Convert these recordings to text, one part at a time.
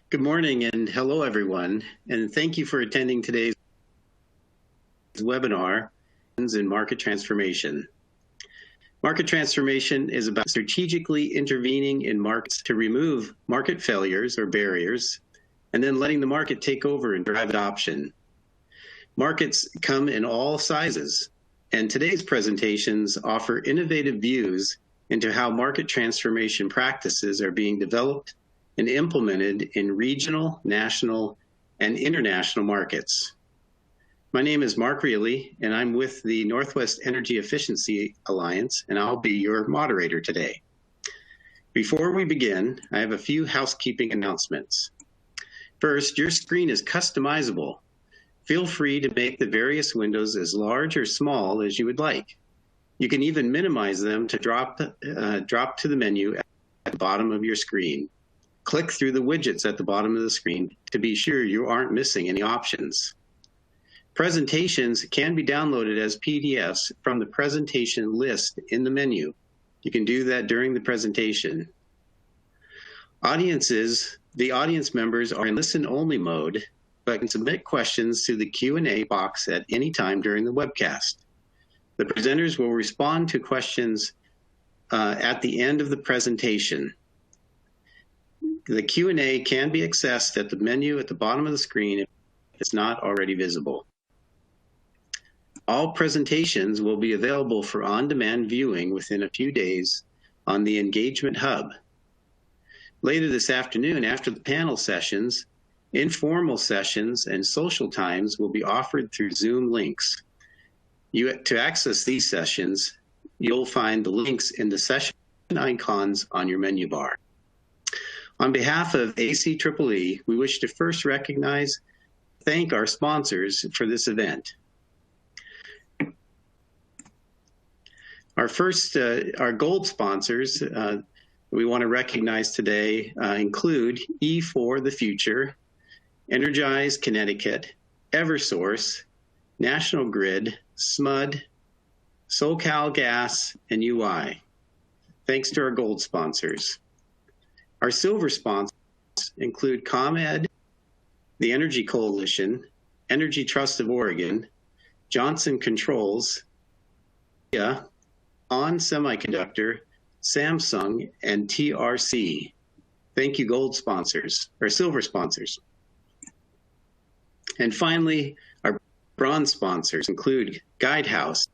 Good morning and hello, everyone. And thank you for attending today's webinar in market transformation. Market transformation is about strategically intervening in markets to remove market failures or barriers, and then letting the market take over and drive adoption. Markets come in all sizes, and today's presentations offer innovative views into how market transformation practices are being developed and implemented in regional, national, and international markets. My name is Mark Reilly, and I'm with the Northwest Energy Efficiency Alliance, and I'll be your moderator today. Before we begin, I have a few housekeeping announcements. First, your screen is customizable. Feel free to make the various windows as large or small as you would like. You can even minimize them to drop to the menu at the bottom of your screen. Click through the widgets at the bottom of the screen to be sure you aren't missing any options. Presentations can be downloaded as PDFs from the presentation list in the menu. You can do that during the presentation. The audience members are in listen-only mode, but can submit questions to the Q&A box at any time during the webcast. The presenters will respond to questions at the end of the presentation. The Q&A can be accessed at the menu at the bottom of the screen if it's not already visible. All presentations will be available for on-demand viewing within a few days on the Engagement Hub. Later this afternoon, after the panel sessions, informal sessions and social times will be offered through Zoom links. To access these sessions, you'll find the links in the session icons on your menu bar. On behalf of ACEEE, we wish to first thank our sponsors for this event. Our gold sponsors we want to recognize today include E4 The Future, Energize Connecticut, Eversource, National Grid, SMUD, SoCal Gas, and UI. Thanks to our gold sponsors. Our silver sponsors include ComEd, the Energy Coalition, Energy Trust of Oregon, Johnson Controls, On Semiconductor, Samsung, and TRC. Thank you, gold sponsors, or silver sponsors. And finally, our bronze sponsors include Guidehouse,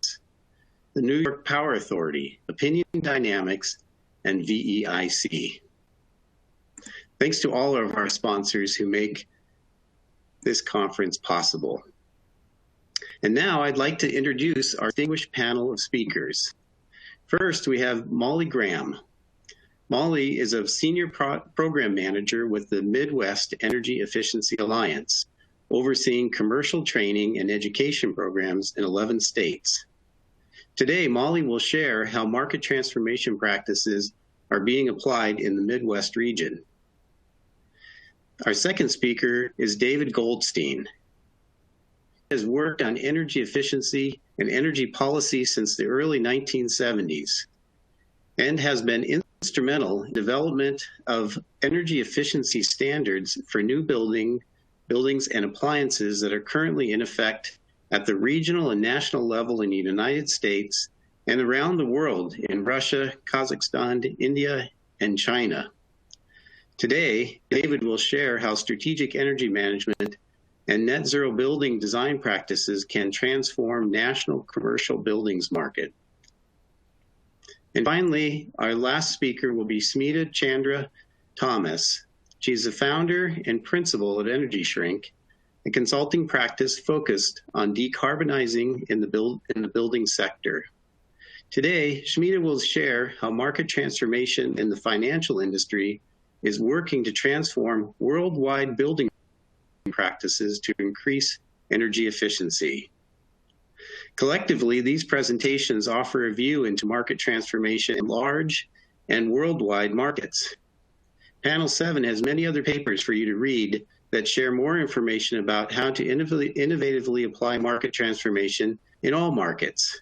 the New York Power Authority, Opinion Dynamics, and VEIC. Thanks to all of our sponsors who make this conference possible. And now I'd like to introduce our distinguished panel of speakers. First, we have Molly Graham. Molly is a senior program manager with the Midwest Energy Efficiency Alliance, overseeing commercial training and education programs in 11 states. Today, Molly will share how market transformation practices are being applied in the Midwest region. Our second speaker is David Goldstein. He has worked on energy efficiency and energy policy since the early 1970s and has been instrumental in development of energy efficiency standards for new buildings and appliances that are currently in effect at the regional and national level in the United States and around the world in Russia, Kazakhstan, India, and China. Today, David will share how strategic energy management and net zero building design practices can transform national commercial buildings market. And finally, our last speaker will be Smita Chandra Thomas. She's the founder and principal of Energy Shrink, a consulting practice focused on decarbonizing in the building sector. Today, Smita will share how market transformation in the financial industry is working to transform worldwide building practices to increase energy efficiency. Collectively, these presentations offer a view into market transformation in large and worldwide markets. Panel 7 has many other papers for you to read that share more information about how to innovatively apply market transformation in all markets.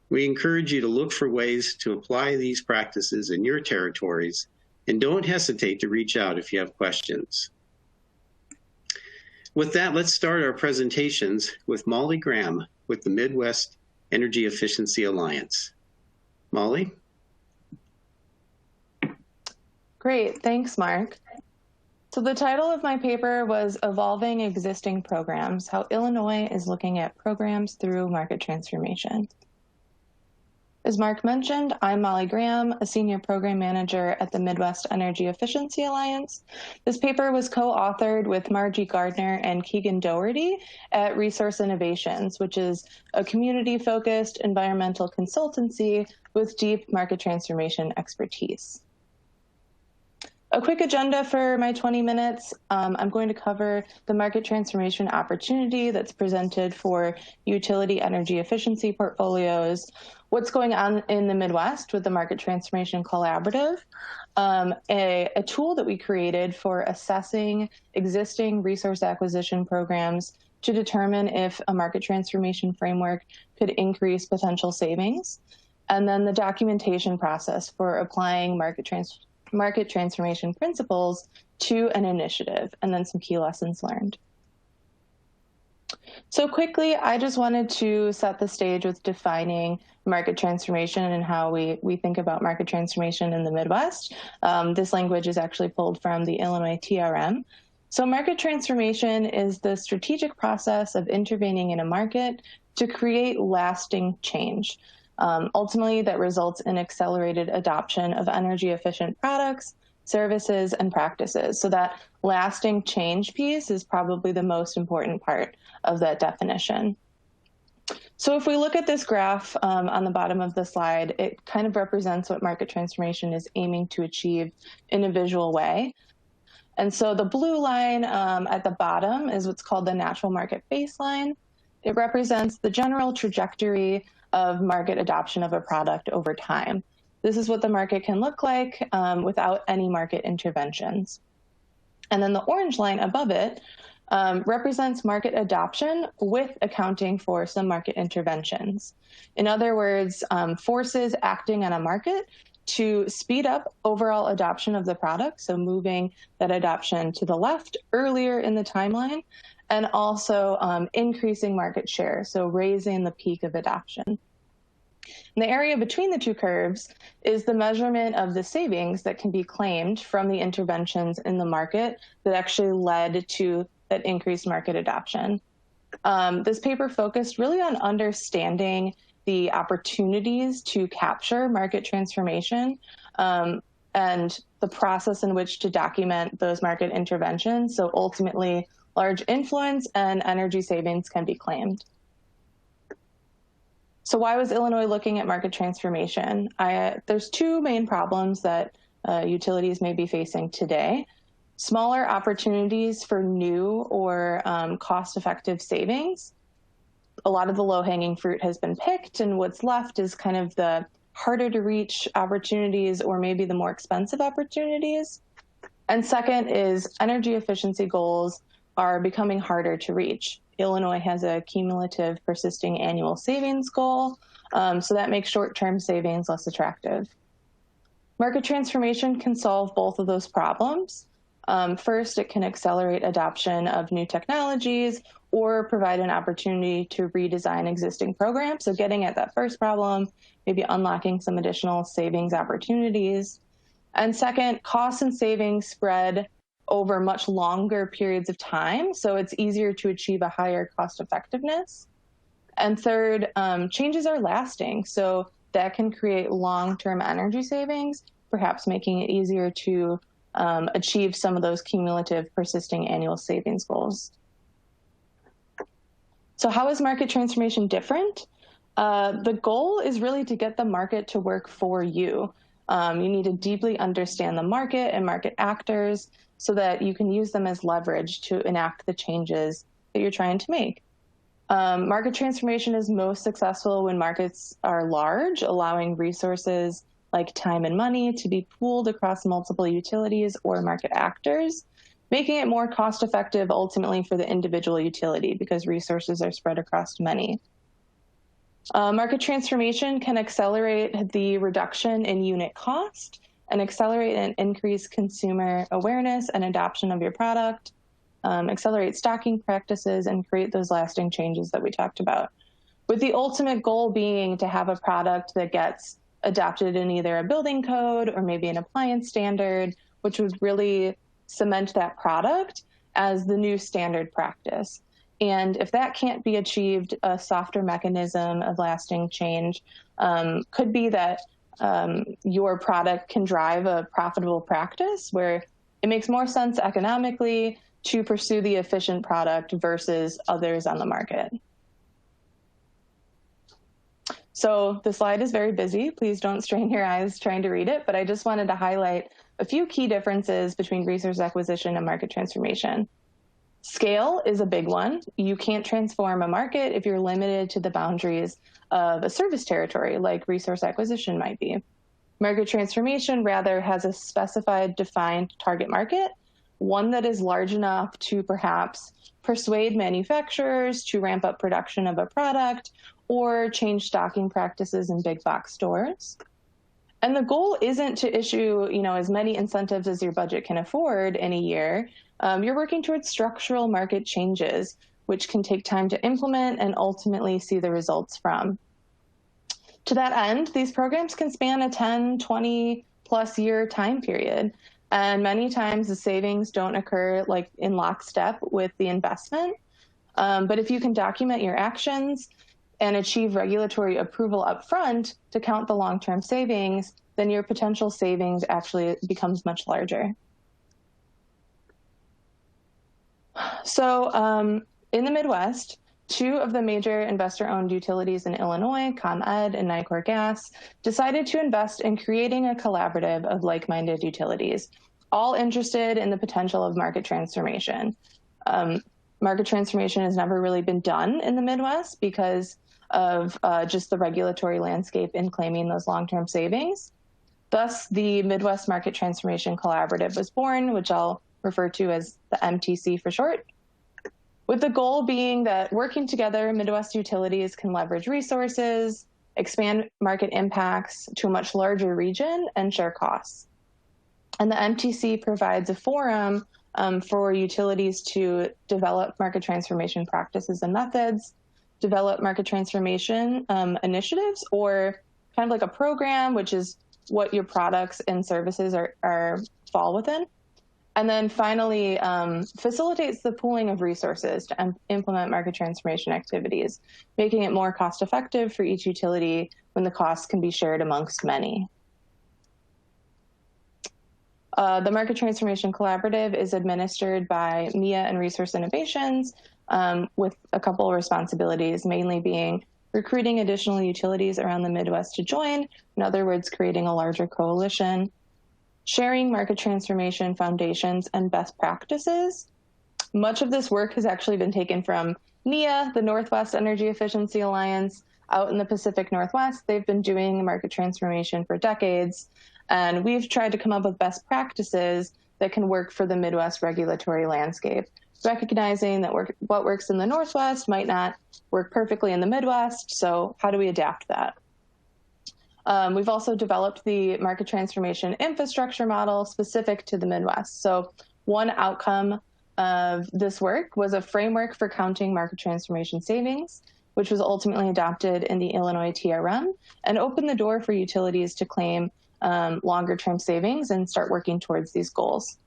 We encourage you to look for ways to apply these practices in your territories, and don't hesitate to reach out if you have questions. With that, let's start our presentations with Molly Graham with the Midwest Energy Efficiency Alliance. Molly? Great, thanks, Mark. So the title of my paper was Evolving Existing Programs, How Illinois is Looking at Programs Through Market Transformation. As Mark mentioned, I'm Molly Graham, a Senior Program Manager at the Midwest Energy Efficiency Alliance. This paper was co-authored with Margie Gardner and Keegan Doherty at Resource Innovations, which is a community-focused environmental consultancy with deep market transformation expertise. A quick agenda for my 20 minutes. I'm going to cover the market transformation opportunity that's presented for utility energy efficiency portfolios, what's going on in the Midwest with the Market Transformation Collaborative, a tool that we created for assessing existing resource acquisition programs to determine if a market transformation framework could increase potential savings, and then the documentation process for applying market transformation principles to an initiative, and then some key lessons learned. So quickly, I just wanted to set the stage with defining market transformation and how we think about market transformation in the Midwest. This language is actually pulled from the Illinois TRM. So market transformation is the strategic process of intervening in a market to create lasting change. Ultimately, that results in accelerated adoption of energy efficient products, services, and practices. So that lasting change piece is probably the most important part of that definition. So if we look at this graph on the bottom of the slide, it kind of represents what market transformation is aiming to achieve in a visual way. And so the blue line at the bottom is what's called the natural market baseline. It represents the general trajectory of market adoption of a product over time. This is what the market can look like without any market interventions. And then the orange line above it represents market adoption with accounting for some market interventions. In other words, forces acting on a market to speed up overall adoption of the product, so moving that adoption to the left earlier in the timeline, and also increasing market share, so raising the peak of adoption. And the area between the two curves is the measurement of the savings that can be claimed from the interventions in the market that actually led to that increased market adoption. This paper focused really on understanding the opportunities to capture market transformation and the process in which to document those market interventions. So ultimately, large influence and energy savings can be claimed. So why was Illinois looking at market transformation? There's two main problems that utilities may be facing today. Smaller opportunities for new or cost-effective savings. A lot of the low-hanging fruit has been picked, and what's left is kind of the harder to reach opportunities or maybe the more expensive opportunities. And second is energy efficiency goals are becoming harder to reach. Illinois has a cumulative persisting annual savings goal, so that makes short-term savings less attractive. Market transformation can solve both of those problems. First, it can accelerate adoption of new technologies or provide an opportunity to redesign existing programs. So getting at that first problem, maybe unlocking some additional savings opportunities. And second, costs and savings spread over much longer periods of time, so it's easier to achieve a higher cost effectiveness. And third, changes are lasting, so that can create long-term energy savings, perhaps making it easier to achieve some of those cumulative persisting annual savings goals. So how is market transformation different? The goal is really to get the market to work for you. You need to deeply understand the market and market actors so that you can use them as leverage to enact the changes that you're trying to make. Market transformation is most successful when markets are large, allowing resources like time and money to be pooled across multiple utilities or market actors, making it more cost-effective ultimately for the individual utility because resources are spread across many. Market transformation can accelerate the reduction in unit cost and accelerate and increase consumer awareness and adoption of your product. accelerate stocking practices, and create those lasting changes that we talked about, with the ultimate goal being to have a product that gets adopted in either a building code or maybe an appliance standard, which would really cement that product as the new standard practice. And if that can't be achieved, a softer mechanism of lasting change could be that your product can drive a profitable practice where it makes more sense economically to pursue the efficient product versus others on the market. So the slide is very busy. Please don't strain your eyes trying to read it, but I just wanted to highlight a few key differences between resource acquisition and market transformation. Scale is a big one. You can't transform a market if you're limited to the boundaries of a service territory, like resource acquisition might be. Market transformation rather has a specified, defined target market, one that is large enough to perhaps persuade manufacturers to ramp up production of a product or change stocking practices in big box stores. And the goal isn't to issue, as many incentives as your budget can afford in a year. You're working towards structural market changes, which can take time to implement and ultimately see the results from. To that end, these programs can span a 10, 20 plus year time period. And many times the savings don't occur like in lockstep with the investment. But if you can document your actions and achieve regulatory approval upfront to count the long-term savings, then your potential savings actually becomes much larger. So in the Midwest, two of the major investor-owned utilities in Illinois, ComEd and Nicor Gas, decided to invest in creating a collaborative of like-minded utilities, all interested in the potential of market transformation. Market transformation has never really been done in the Midwest because of just the regulatory landscape in claiming those long-term savings. Thus, the Midwest Market Transformation Collaborative was born, which I'll refer to as the MTC for short, with the goal being that working together, Midwest utilities can leverage resources, expand market impacts to a much larger region, and share costs. And the MTC provides a forum for utilities to develop market transformation practices and methods, develop market transformation initiatives, or kind of like a program, which is what your products and services are fall within. And then finally, facilitates the pooling of resources to implement market transformation activities, making it more cost effective for each utility when the costs can be shared amongst many. The Market Transformation Collaborative is administered by MIA and Resource Innovations with a couple of responsibilities, mainly being recruiting additional utilities around the Midwest to join, in other words, creating a larger coalition, sharing market transformation foundations and best practices. Much of this work has actually been taken from NEA, the Northwest Energy Efficiency Alliance, out in the Pacific Northwest. They've been doing market transformation for decades, and we've tried to come up with best practices that can work for the Midwest regulatory landscape, recognizing that what works in the Northwest might not work perfectly in the Midwest, so how do we adapt that? We've also developed the market transformation infrastructure model specific to the Midwest. So one outcome of this work was a framework for counting market transformation savings, which was ultimately adopted in the Illinois TRM and opened the door for utilities to claim longer term savings and start working towards these goals.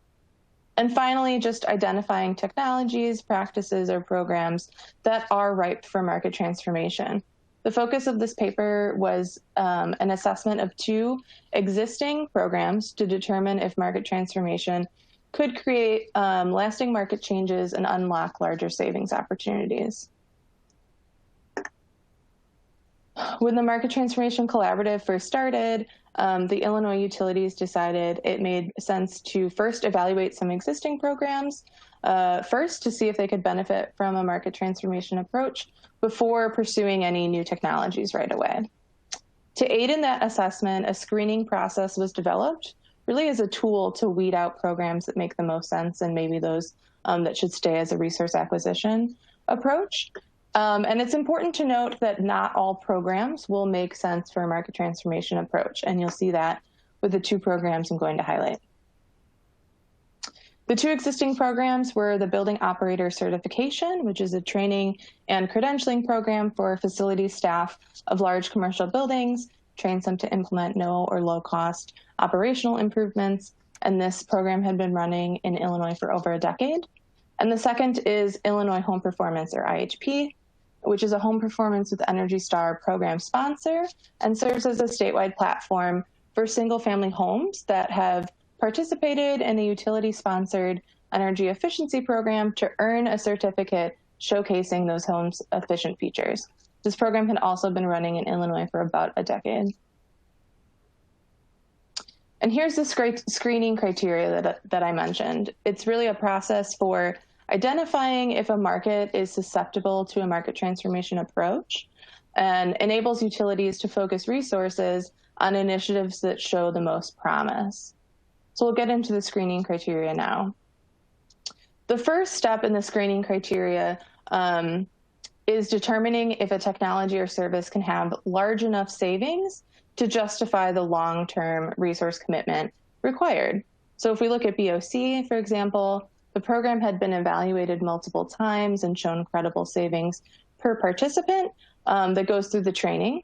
And finally, just identifying technologies, practices, or programs that are ripe for market transformation. The focus of this paper was an assessment of 2 existing programs to determine if market transformation could create lasting market changes and unlock larger savings opportunities. When the Market Transformation Collaborative first started, the Illinois utilities decided it made sense to first evaluate some existing programs, first to see if they could benefit from a market transformation approach before pursuing any new technologies right away. To aid in that assessment, a screening process was developed, really as a tool to weed out programs that make the most sense and maybe those that should stay as a resource acquisition approach. And it's important to note that not all programs will make sense for a market transformation approach, and you'll see that with the 2 programs I'm going to highlight. The two existing programs were the Building Operator Certification, which is a training and credentialing program for facility staff of large commercial buildings, trains them to implement no or low cost operational improvements. And this program had been running in Illinois for over a decade. And the second is Illinois Home Performance, or IHP, which is a Home Performance with Energy Star program sponsor and serves as a statewide platform for single-family homes that have participated in a utility-sponsored energy efficiency program to earn a certificate showcasing those homes' efficient features. This program had also been running in Illinois for about a decade. And here's the screening criteria that I mentioned. It's really a process for identifying if a market is susceptible to a market transformation approach and enables utilities to focus resources on initiatives that show the most promise. So we'll get into the screening criteria now. The first step in the screening criteria is determining if a technology or service can have large enough savings to justify the long-term resource commitment required. So if we look at BOC, for example, the program had been evaluated multiple times and shown credible savings per participant that goes through the training.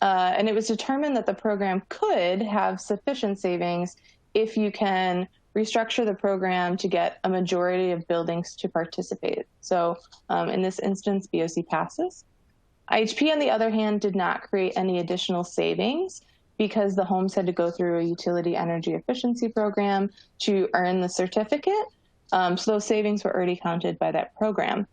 And it was determined that the program could have sufficient savings if you can restructure the program to get a majority of buildings to participate. So in this instance, BOC passes. IHP, on the other hand, did not create any additional savings because the homes had to go through a utility energy efficiency program to earn the certificate. So those savings were already counted by that program.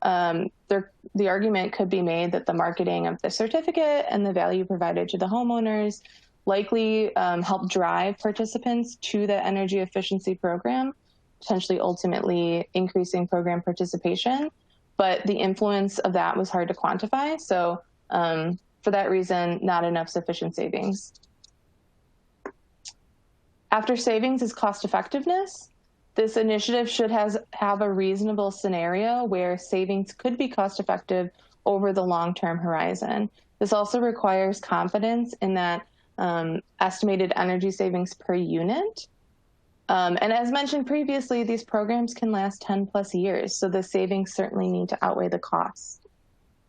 The argument could be made that the marketing of the certificate and the value provided to the homeowners likely helped drive participants to the energy efficiency program, potentially ultimately increasing program participation. But the influence of that was hard to quantify. So for that reason, not enough sufficient savings. After savings is cost effectiveness. This initiative should have a reasonable scenario where savings could be cost effective over the long-term horizon. This also requires confidence in that estimated energy savings per unit. And as mentioned previously, these programs can last 10 plus years, so the savings certainly need to outweigh the costs.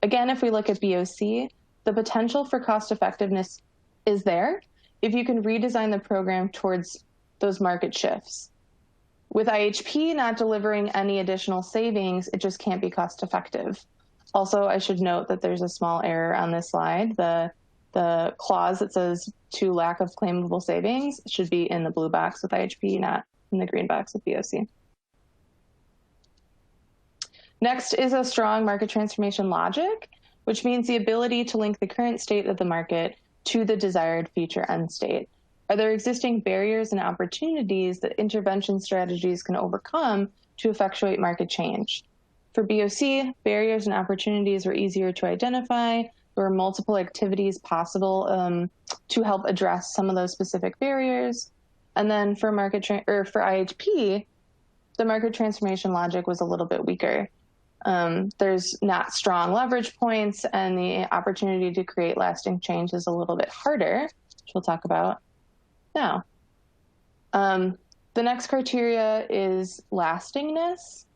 Again, if we look at BOC, the potential for cost effectiveness is there if you can redesign the program towards those market shifts. With IHP not delivering any additional savings, it just can't be cost effective. Also, I should note that there's a small error on this slide. The clause that says to lack of claimable savings should be in the blue box with IHP, not in the green box with BOC. Next is a strong market transformation logic, which means the ability to link the current state of the market to the desired future end state. Are there existing barriers and opportunities that intervention strategies can overcome to effectuate market change? For BOC, barriers and opportunities were easier to identify. There were multiple activities possible to help address some of those specific barriers. And then for for IHP, the market transformation logic was a little bit weaker. There's not strong leverage points, and the opportunity to create lasting change is a little bit harder, which we'll talk about now. The next criteria is lastingness.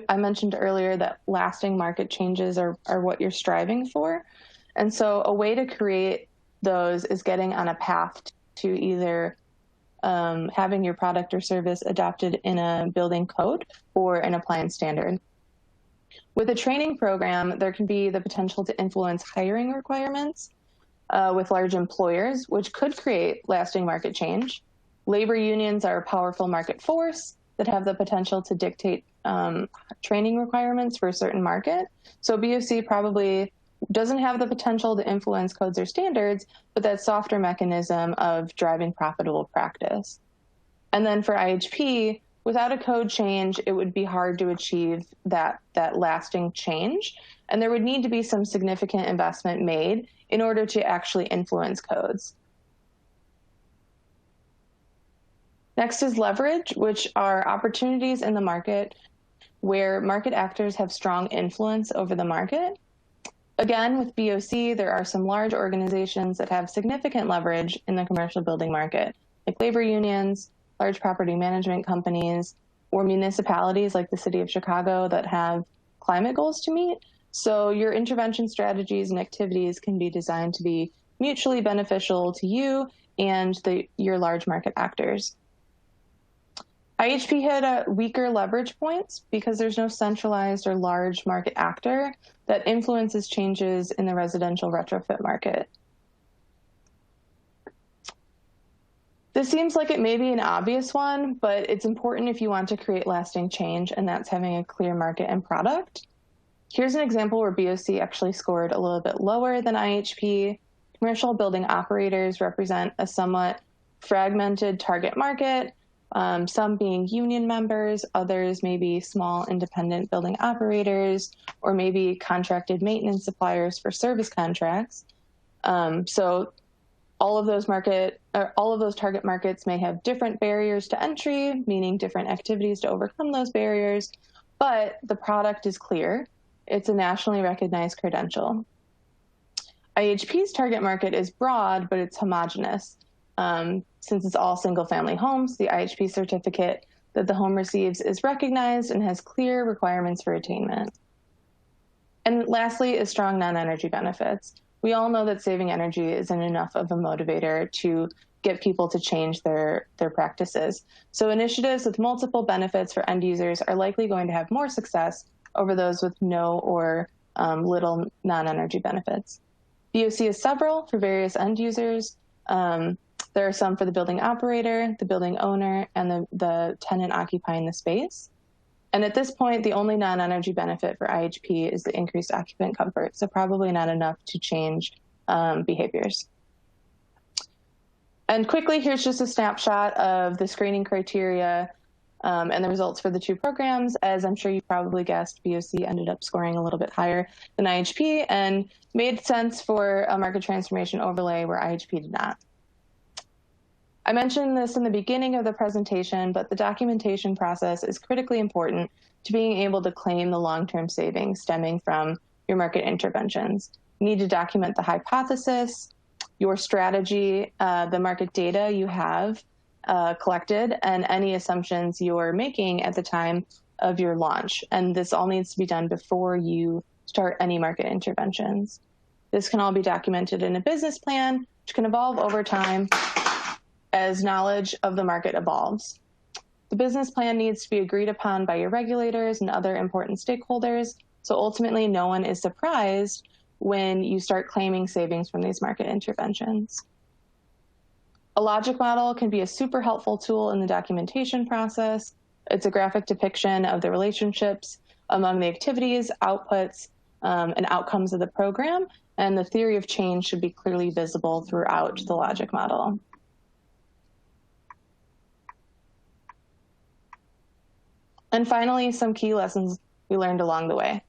I mentioned earlier that lasting market changes are what you're striving for. And so a way to create those is getting on a path to either having your product or service adopted in a building code or an appliance standard. With a training program, there can be the potential to influence hiring requirements with large employers, which could create lasting market change. Labor unions are a powerful market force that have the potential to dictate training requirements for a certain market. So BOC probably doesn't have the potential to influence codes or standards, but that softer mechanism of driving profitable practice. And then for IHP, without a code change, it would be hard to achieve that lasting change. And there would need to be some significant investment made in order to actually influence codes. Next is leverage, which are opportunities in the market where market actors have strong influence over the market. Again, with BOC, there are some large organizations that have significant leverage in the commercial building market, like labor unions, large property management companies, or municipalities like the city of Chicago that have climate goals to meet. So your intervention strategies and activities can be designed to be mutually beneficial to you and your large market actors. IHP had weaker leverage points because there's no centralized or large market actor that influences changes in the residential retrofit market. This seems like it may be an obvious one, but it's important if you want to create lasting change, and that's having a clear market and product. Here's an example where BOC actually scored a little bit lower than IHP. Commercial building operators represent a somewhat fragmented target market, some being union members, others may be small independent building operators, or maybe contracted maintenance suppliers for service contracts. So all of those target markets may have different barriers to entry, meaning different activities to overcome those barriers, but the product is clear. It's a nationally recognized credential. IHP's target market is broad, but it's homogeneous. Since it's all single-family homes, the IHP certificate that the home receives is recognized and has clear requirements for attainment. And lastly is strong non-energy benefits. We all know that saving energy isn't enough of a motivator to get people to change their practices. So initiatives with multiple benefits for end users are likely going to have more success over those with no or little non-energy benefits. BOC has several for various end users. There are some for the building operator, the building owner, and the tenant occupying the space. And at this point, the only non-energy benefit for IHP is the increased occupant comfort, so probably not enough to change behaviors. And quickly, here's just a snapshot of the screening criteria and the results for the two programs. As I'm sure you probably guessed, BOC ended up scoring a little bit higher than IHP and made sense for a market transformation overlay where IHP did not. I mentioned this in the beginning of the presentation, but the documentation process is critically important to being able to claim the long-term savings stemming from your market interventions. You need to document the hypothesis, your strategy, the market data you have collected, and any assumptions you're making at the time of your launch. And this all needs to be done before you start any market interventions. This can all be documented in a business plan, which can evolve over time as knowledge of the market evolves. The business plan needs to be agreed upon by your regulators and other important stakeholders, so ultimately no one is surprised when you start claiming savings from these market interventions. A logic model can be a super helpful tool in the documentation process. It's a graphic depiction of the relationships among the activities, outputs, and outcomes of the program, and the theory of change should be clearly visible throughout the logic model. And finally, some key lessons we learned along the way.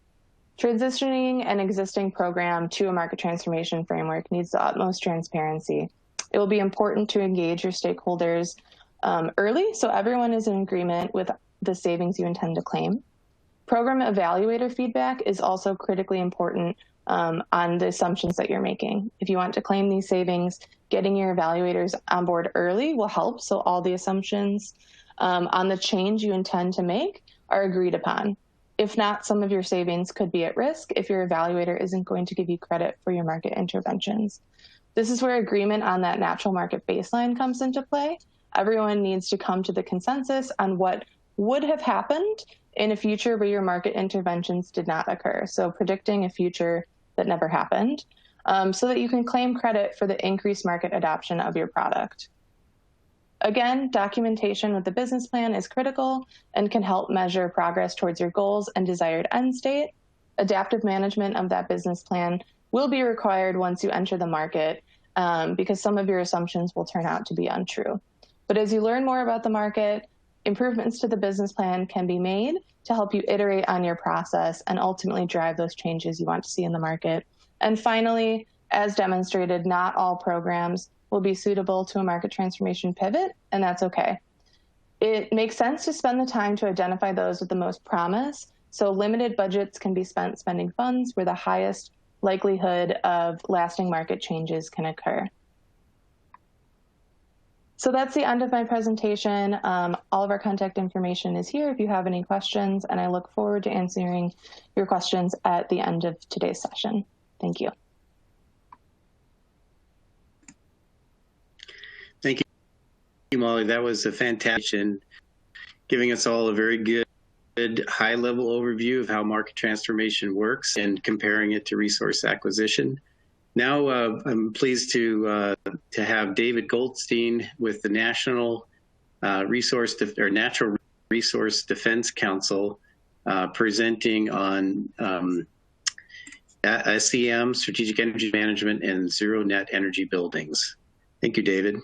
Transitioning an existing program to a market transformation framework needs the utmost transparency. It will be important to engage your stakeholders early so everyone is in agreement with the savings you intend to claim. Program evaluator feedback is also critically important on the assumptions that you're making. If you want to claim these savings, getting your evaluators on board early will help so all the assumptions on the change you intend to make are agreed upon. If not, some of your savings could be at risk if your evaluator isn't going to give you credit for your market interventions. This is where agreement on that natural market baseline comes into play. Everyone needs to come to the consensus on what would have happened in a future where your market interventions did not occur. So predicting a future that never happened, so that you can claim credit for the increased market adoption of your product. Again, documentation with the business plan is critical and can help measure progress towards your goals and desired end state. Adaptive management of that business plan will be required once you enter the market because some of your assumptions will turn out to be untrue. But as you learn more about the market, improvements to the business plan can be made to help you iterate on your process and ultimately drive those changes you want to see in the market. And finally, as demonstrated, not all programs will be suitable to a market transformation pivot, and that's okay. It makes sense to spend the time to identify those with the most promise, so limited budgets can be spent spending funds where the highest likelihood of lasting market changes can occur. So that's the end of my presentation. All of our contact information is here if you have any questions, and I look forward to answering your questions at the end of today's session. Thank you. Thank you, Molly. That was a fantastic and giving us all a very good high-level overview of how market transformation works and comparing it to resource acquisition. Now I'm pleased to have David Goldstein with the Natural Resource Defense Council presenting on SEM, Strategic Energy Management, and Zero Net Energy Buildings. Thank you, David.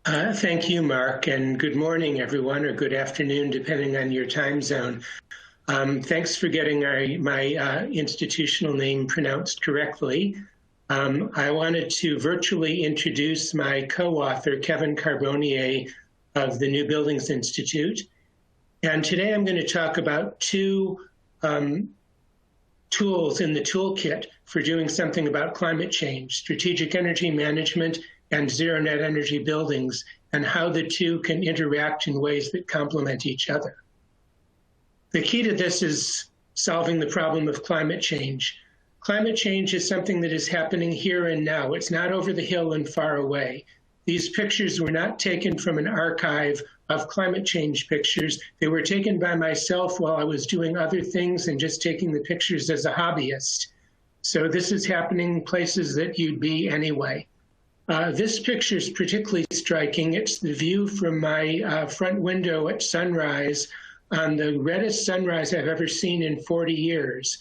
Thank you, Mark, and good morning, everyone, or good afternoon, depending on your time zone. Thanks for getting my institutional name pronounced correctly. I wanted to virtually introduce my co-author, Kevin Carbonier of the New Buildings Institute. And today I'm going to talk about two tools in the toolkit for doing something about climate change: strategic energy management and zero net energy buildings, and how the two can interact in ways that complement each other. The key to this is solving the problem of climate change. Climate change is something that is happening here and now. It's not over the hill and far away. These pictures were not taken from an archive of climate change pictures. They were taken by myself while I was doing other things and just taking the pictures as a hobbyist. So this is happening places that you'd be anyway. This picture is particularly striking. It's the view from my front window at sunrise on the reddest sunrise I've ever seen in 40 years.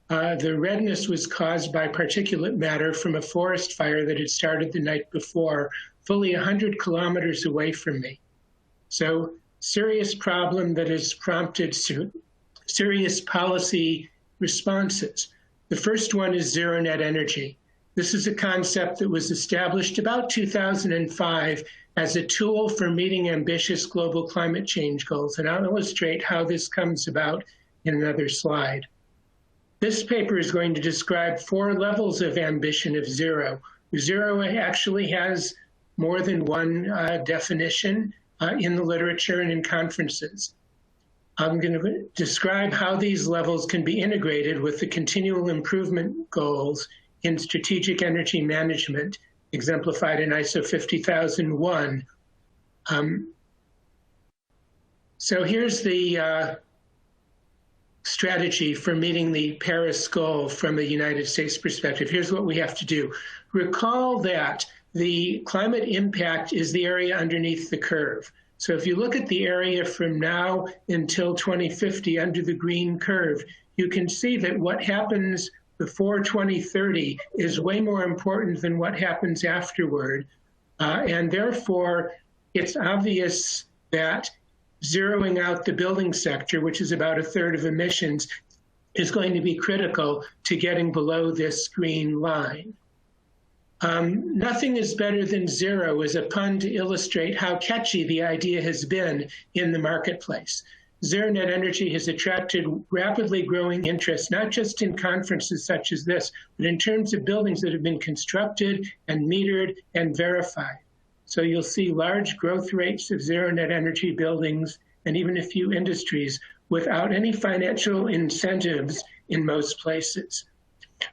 The redness was caused by particulate matter from a forest fire that had started the night before, fully 100 kilometers away from me. So, serious problem that has prompted serious policy responses. The first one is zero net energy. This is a concept that was established about 2005 as a tool for meeting ambitious global climate change goals, and I'll illustrate how this comes about in another slide. This paper is going to describe 4 levels of ambition of zero. Zero actually has more than one definition in the literature and in conferences. I'm going to describe how these levels can be integrated with the continual improvement goals in strategic energy management, exemplified in ISO 50001. So here's the strategy for meeting the Paris goal from a United States perspective. Here's what we have to do. Recall that the climate impact is the area underneath the curve. So if you look at the area from now until 2050 under the green curve, you can see that what happens before 2030 is way more important than what happens afterward. And therefore, it's obvious that zeroing out the building sector, which is about 1/3 of emissions, is going to be critical to getting below this green line. Nothing is better than zero is a pun to illustrate how catchy the idea has been in the marketplace. Zero net energy has attracted rapidly growing interest, not just in conferences such as this, but in terms of buildings that have been constructed and metered and verified. So you'll see large growth rates of zero net energy buildings and even a few industries without any financial incentives in most places.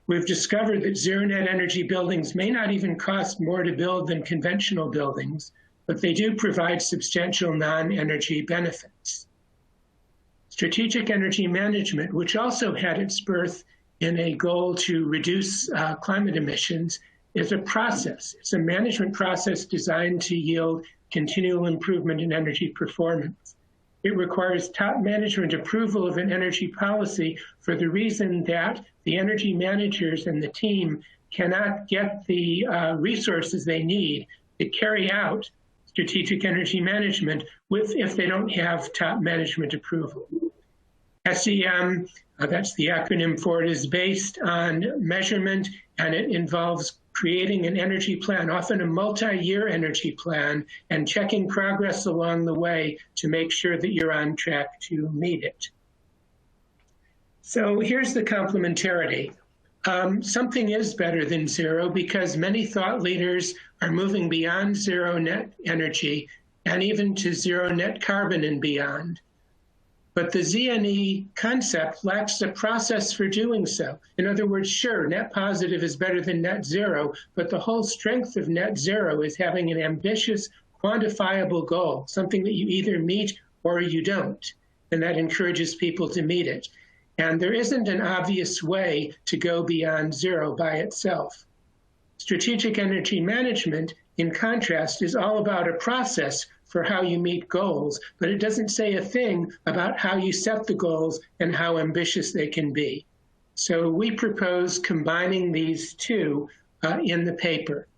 We've discovered that zero net energy buildings may not even cost more to build than conventional buildings, but they do provide substantial non-energy benefits. Strategic energy management, which also had its birth in a goal to reduce climate emissions, is a process. It's a management process designed to yield continual improvement in energy performance. It requires top management approval of an energy policy for the reason that the energy managers and the team cannot get the resources they need to carry out strategic energy management if they don't have top management approval. SEM, that's the acronym for it, is based on measurement, and it involves creating an energy plan, often a multi-year energy plan, and checking progress along the way to make sure that you're on track to meet it. So here's the complementarity. Something is better than zero because many thought leaders are moving beyond zero net energy and even to zero net carbon and beyond. But the ZNE concept lacks a process for doing so. In other words, sure, net positive is better than net zero, but the whole strength of net zero is having an ambitious, quantifiable goal, something that you either meet or you don't, and that encourages people to meet it. And there isn't an obvious way to go beyond zero by itself. Strategic energy management, in contrast, is all about a process for how you meet goals, but it doesn't say a thing about how you set the goals and how ambitious they can be. So we propose combining these two in the paper.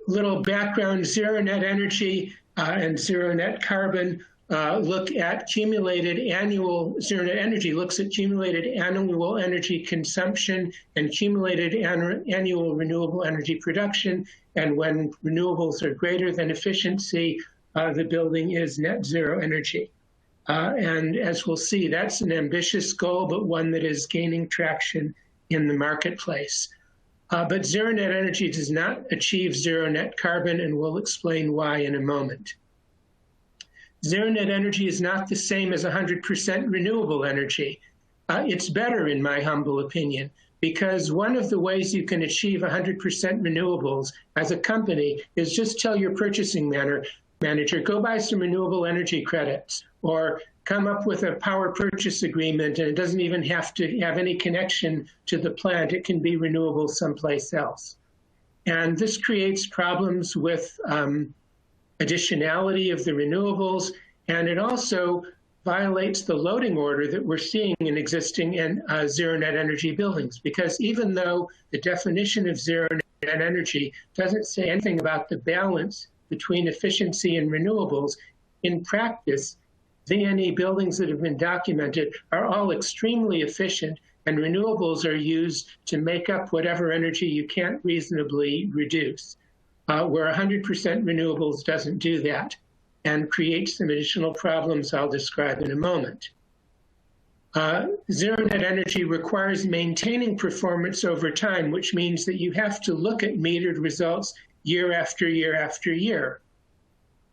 Little background, zero net energy and zero net carbon look at cumulated annual, zero net energy looks at cumulated annual energy consumption and cumulated annual renewable energy production. And when renewables are greater than efficiency, the building is net zero energy. And as we'll see, that's an ambitious goal, but one that is gaining traction in the marketplace. But zero net energy does not achieve zero net carbon, and we'll explain why in a moment. Zero net energy is not the same as 100% renewable energy. It's better, in my humble opinion, because one of the ways you can achieve 100% renewables as a company is just tell your purchasing manager, go buy some renewable energy credits, or come up with a power purchase agreement, and it doesn't even have to have any connection to the plant. It can be renewable someplace else. And this creates problems with additionality of the renewables, and it also violates the loading order that we're seeing in existing zero net energy buildings, because even though the definition of zero net energy doesn't say anything about the balance between efficiency and renewables, in practice, ZNE buildings that have been documented are all extremely efficient, and renewables are used to make up whatever energy you can't reasonably reduce. Where 100% renewables doesn't do that and creates some additional problems I'll describe in a moment. Zero net energy requires maintaining performance over time, which means that you have to look at metered results year after year after year.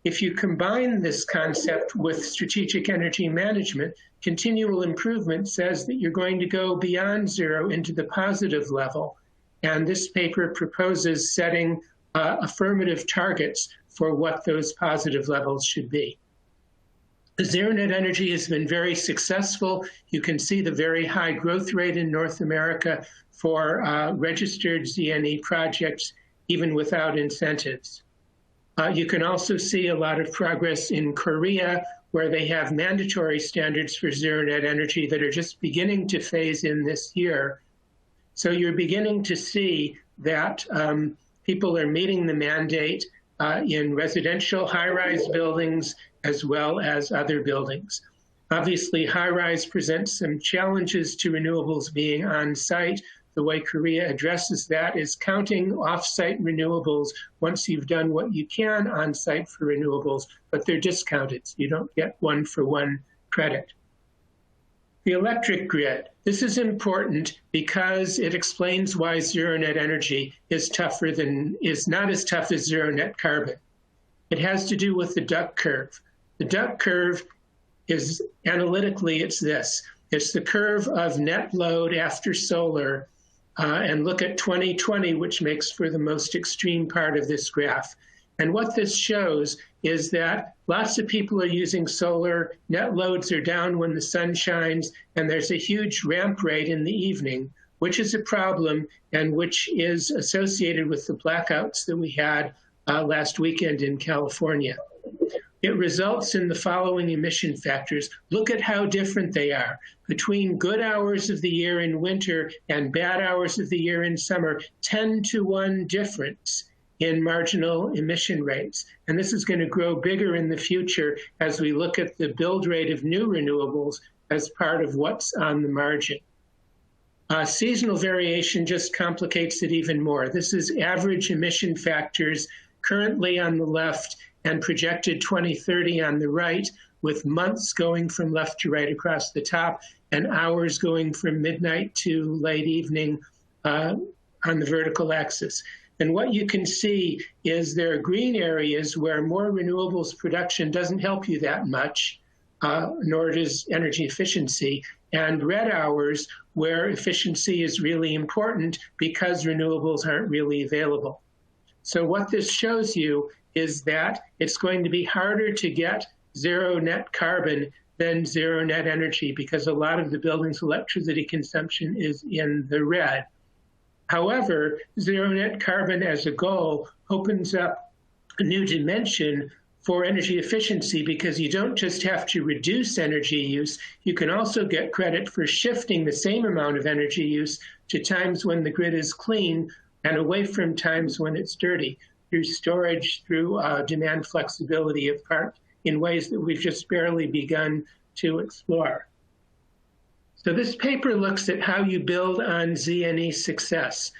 If you combine this concept with strategic energy management, continual improvement says that you're going to go beyond zero into the positive level. And this paper proposes setting affirmative targets for what those positive levels should be. Zero net energy has been very successful. You can see the very high growth rate in North America for registered ZNE projects, even without incentives. You can also see a lot of progress in Korea, where they have mandatory standards for zero net energy that are just beginning to phase in this year. So you're beginning to see that people are meeting the mandate in residential high-rise buildings as well as other buildings. Obviously, high-rise presents some challenges to renewables being on site. The way Korea addresses that is counting off-site renewables once you've done what you can on site for renewables, but they're discounted. You don't get one-for-one credit. The electric grid. This is important because it explains why zero net energy is not as tough as zero net carbon. It has to do with the duck curve. The duck curve is, analytically, it's this. It's the curve of net load after solar, and look at 2020, which makes for the most extreme part of this graph. And what this shows is that lots of people are using solar, net loads are down when the sun shines, and there's a huge ramp rate in the evening, which is a problem and which is associated with the blackouts that we had last weekend in California. It results in the following emission factors. Look at how different they are. Between good hours of the year in winter and bad hours of the year in summer, 10-to-1 difference in marginal emission rates. And this is going to grow bigger in the future as we look at the build rate of new renewables as part of what's on the margin. Seasonal variation just complicates it even more. This is average emission factors currently on the left and projected 2030 on the right, with months going from left to right across the top. and hours going from midnight to late evening on the vertical axis. And what you can see is there are green areas where more renewables production doesn't help you that much, nor does energy efficiency, and red hours where efficiency is really important because renewables aren't really available. So what this shows you is that it's going to be harder to get zero net carbon than zero net energy because a lot of the building's electricity consumption is in the red. However, zero net carbon as a goal opens up a new dimension for energy efficiency because you don't just have to reduce energy use, you can also get credit for shifting the same amount of energy use to times when the grid is clean and away from times when it's dirty, through storage, through demand flexibility of part in ways that we've just barely begun to explore. So this paper looks at how you build on ZNE success.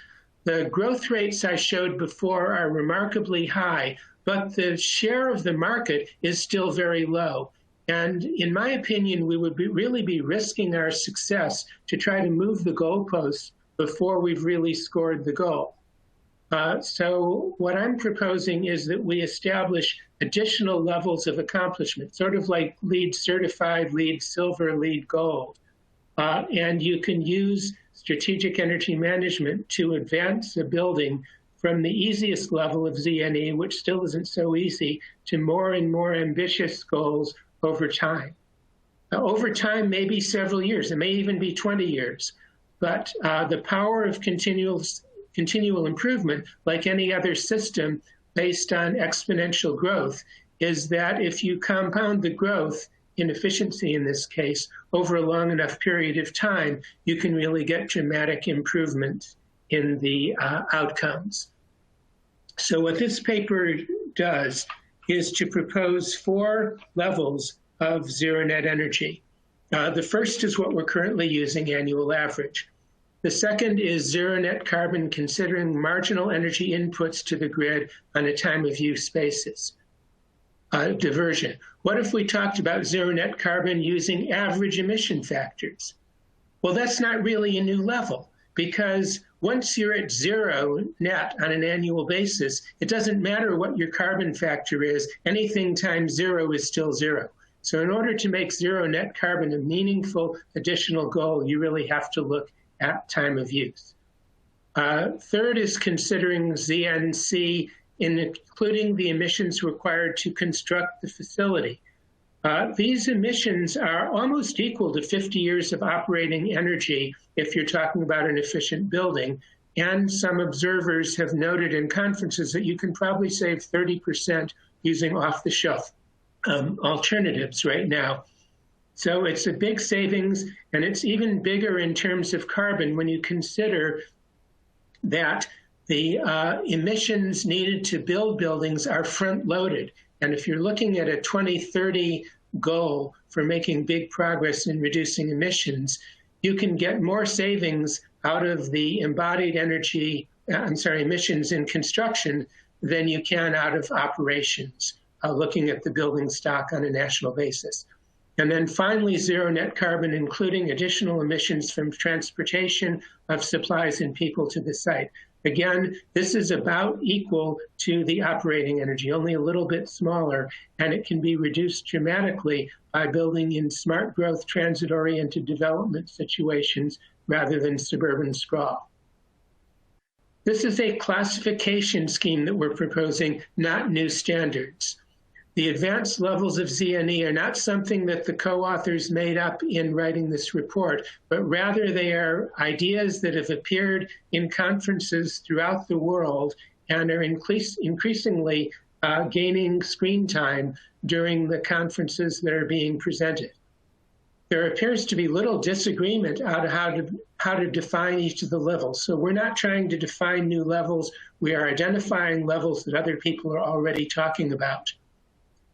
The growth rates I showed before are remarkably high, but the share of the market is still very low. And in my opinion, we would really be risking our success to try to move the goalposts before we've really scored the goal. So what I'm proposing is that we establish additional levels of accomplishment, sort of like LEED certified, LEED silver, LEED gold. And you can use strategic energy management to advance a building from the easiest level of ZNE, which still isn't so easy, to more and more ambitious goals over time. Over time, maybe several years, it may even be 20 years, but the power of continual improvement, like any other system based on exponential growth, is that if you compound the growth in efficiency in this case over a long enough period of time, you can really get dramatic improvements in the outcomes. So what this paper does is to propose 4 levels of zero net energy. The first is what we're currently using, annual average. The second is zero net carbon considering marginal energy inputs to the grid on a time of use basis. Diversion. What if we talked about zero net carbon using average emission factors? Well, that's not really a new level because once you're at zero net on an annual basis, it doesn't matter what your carbon factor is, anything times zero is still zero. So in order to make zero net carbon a meaningful additional goal, you really have to look at time of use. Third is considering ZNC, including the emissions required to construct the facility. These emissions are almost equal to 50 years of operating energy if you're talking about an efficient building. And some observers have noted in conferences that you can probably save 30% using off-the-shelf alternatives right now. So it's a big savings, and it's even bigger in terms of carbon when you consider that the emissions needed to build buildings are front-loaded. And if you're looking at a 2030 goal for making big progress in reducing emissions, you can get more savings out of the embodied energy, emissions in construction than you can out of operations, looking at the building stock on a national basis. And then finally, zero net carbon, including additional emissions from transportation of supplies and people to the site. Again, this is about equal to the operating energy, only a little bit smaller, and it can be reduced dramatically by building in smart growth, transit-oriented development situations rather than suburban sprawl. This is a classification scheme that we're proposing, not new standards. The advanced levels of ZNE are not something that the co-authors made up in writing this report, but rather they are ideas that have appeared in conferences throughout the world and are increasingly gaining screen time during the conferences that are being presented. There appears to be little disagreement on how to define each of the levels. So we're not trying to define new levels. We are identifying levels that other people are already talking about.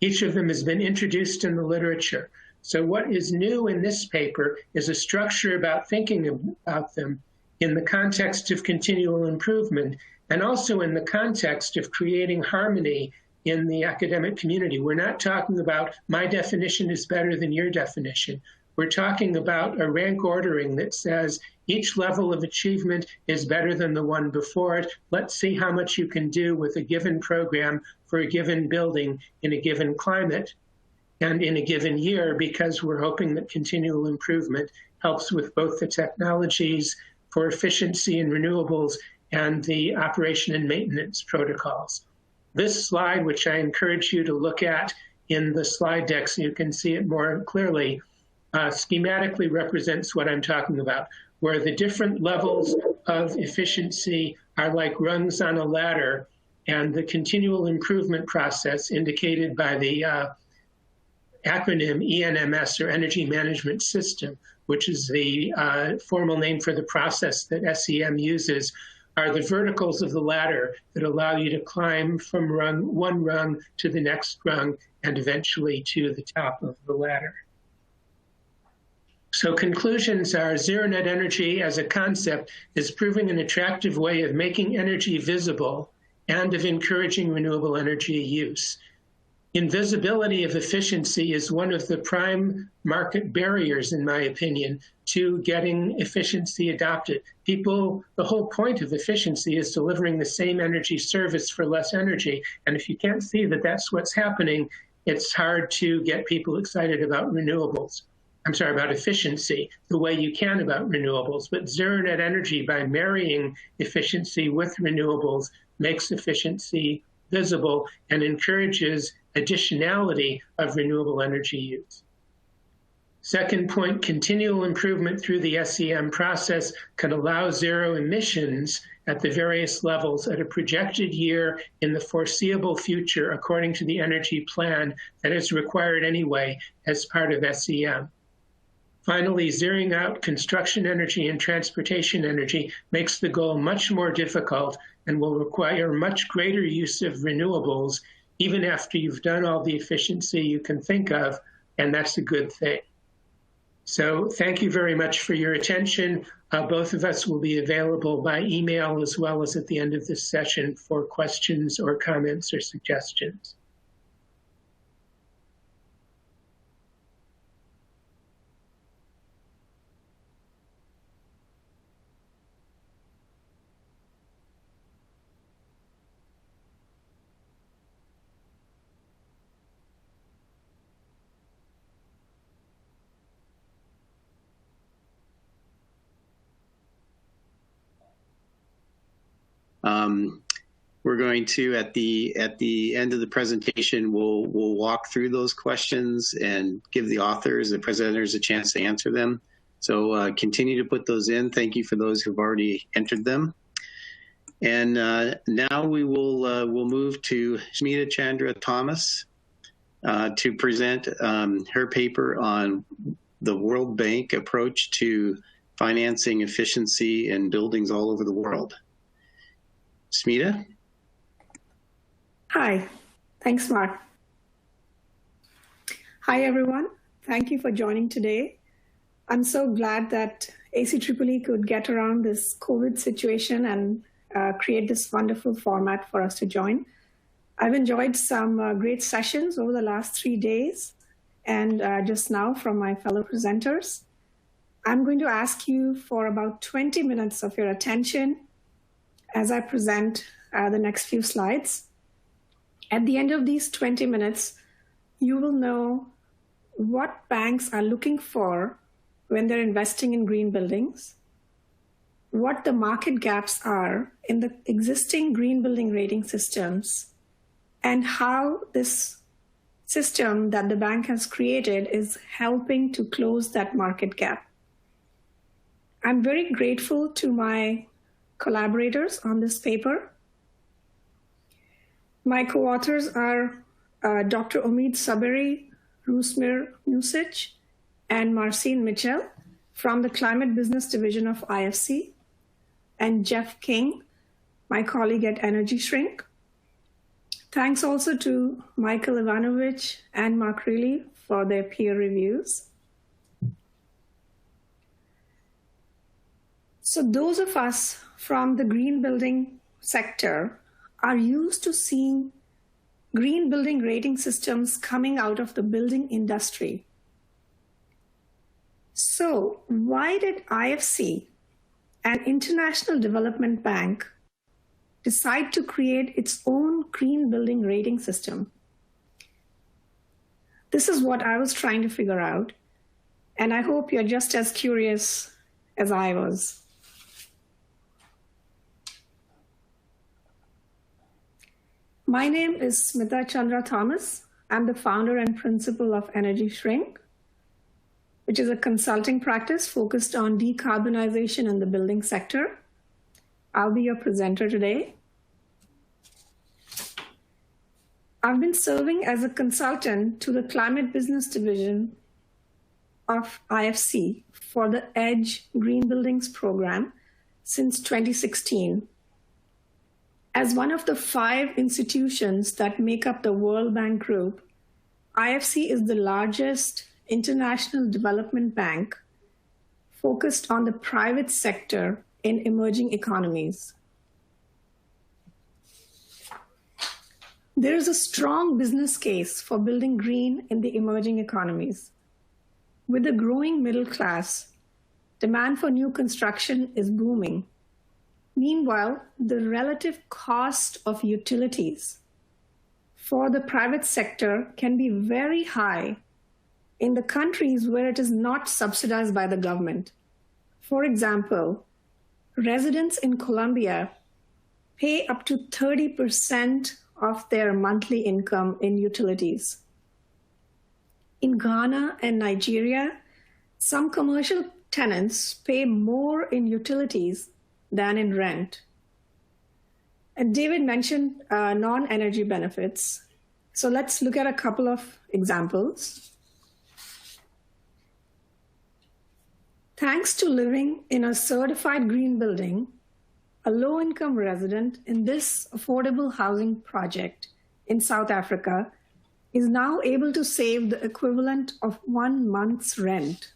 Each of them has been introduced in the literature. So what is new in this paper is a structure about thinking about them in the context of continual improvement and also in the context of creating harmony in the academic community. We're not talking about my definition is better than your definition. we're talking about a rank ordering that says each level of achievement is better than the one before it. Let's see how much you can do with a given program for a given building in a given climate and in a given year, because we're hoping that continual improvement helps with both the technologies for efficiency and renewables and the operation and maintenance protocols. This slide, which I encourage you to look at in the slide deck so you can see it more clearly, schematically represents what I'm talking about, where the different levels of efficiency are like rungs on a ladder, and the continual improvement process indicated by the acronym ENMS, or Energy Management System, which is the formal name for the process that SEM uses, are the verticals of the ladder that allow you to climb from one rung to the next rung and eventually to the top of the ladder. So conclusions are: zero net energy as a concept is proving an attractive way of making energy visible and of encouraging renewable energy use. Invisibility of efficiency is one of the prime market barriers, in my opinion, to getting efficiency adopted. The whole point of efficiency is delivering the same energy service for less energy. And if you can't see that that's what's happening, it's hard to get people excited about about efficiency the way you can about renewables. But zero net energy, by marrying efficiency with renewables, makes efficiency visible and encourages additionality of renewable energy use. Second point, continual improvement through the SEM process can allow zero emissions at the various levels at a projected year in the foreseeable future, according to the energy plan that is required anyway as part of SEM. Finally, zeroing out construction energy and transportation energy makes the goal much more difficult and will require much greater use of renewables, even after you've done all the efficiency you can think of, and that's a good thing. So thank you very much for your attention. Both of us will be available by email as well as at the end of this session for questions or comments or suggestions. We're going to, at the end of the presentation, we'll walk through those questions and give the authors, the presenters, a chance to answer them. So continue to put those in. Thank you for those who've already entered them. And now we'll move to Smita Chandra Thomas to present her paper on the World Bank approach to financing efficiency in buildings all over the world. Smita? Hi, thanks, Mark. Hi, everyone. Thank you for joining today. I'm so glad that ACEEE could get around this COVID situation and create this wonderful format for us to join. I've enjoyed some great sessions over the last 3 days and just now from my fellow presenters. I'm going to ask you for about 20 minutes of your attention as I present the next few slides. At the end of these 20 minutes, you will know what banks are looking for when they're investing in green buildings, what the market gaps are in the existing green building rating systems, and how this system that the bank has created is helping to close that market gap. I'm very grateful to my collaborators on this paper. My co-authors are Dr. Omid Saberi, Rusmir Music, and Marcin Mitchell from the Climate Business Division of IFC, and Jeff King, my colleague at Energy Shrink. Thanks also to Michael Ivanovich and Mark Reilly for their peer reviews. So those of us from the green building sector are used to seeing green building rating systems coming out of the building industry. So why did IFC, an international development bank, decide to create its own green building rating system? This is what I was trying to figure out, and I hope you're just as curious as I was. My name is Smita Chandra Thomas. I'm the founder and principal of Energy Shrink, which is a consulting practice focused on decarbonization in the building sector. I'll be your presenter today. I've been serving as a consultant to the Climate Business Division of IFC for the EDGE Green Buildings program since 2016. As one of the 5 institutions that make up the World Bank Group, IFC is the largest international development bank focused on the private sector in emerging economies. There is a strong business case for building green in the emerging economies. With a growing middle class, demand for new construction is booming. Meanwhile, the relative cost of utilities for the private sector can be very high in the countries where it is not subsidized by the government. For example, residents in Colombia pay up to 30% of their monthly income in utilities. In Ghana and Nigeria, some commercial tenants pay more in utilities than in rent. And David mentioned non-energy benefits. So let's look at a couple of examples. Thanks to living in a certified green building, a low-income resident in this affordable housing project in South Africa is now able to save the equivalent of 1 month's rent.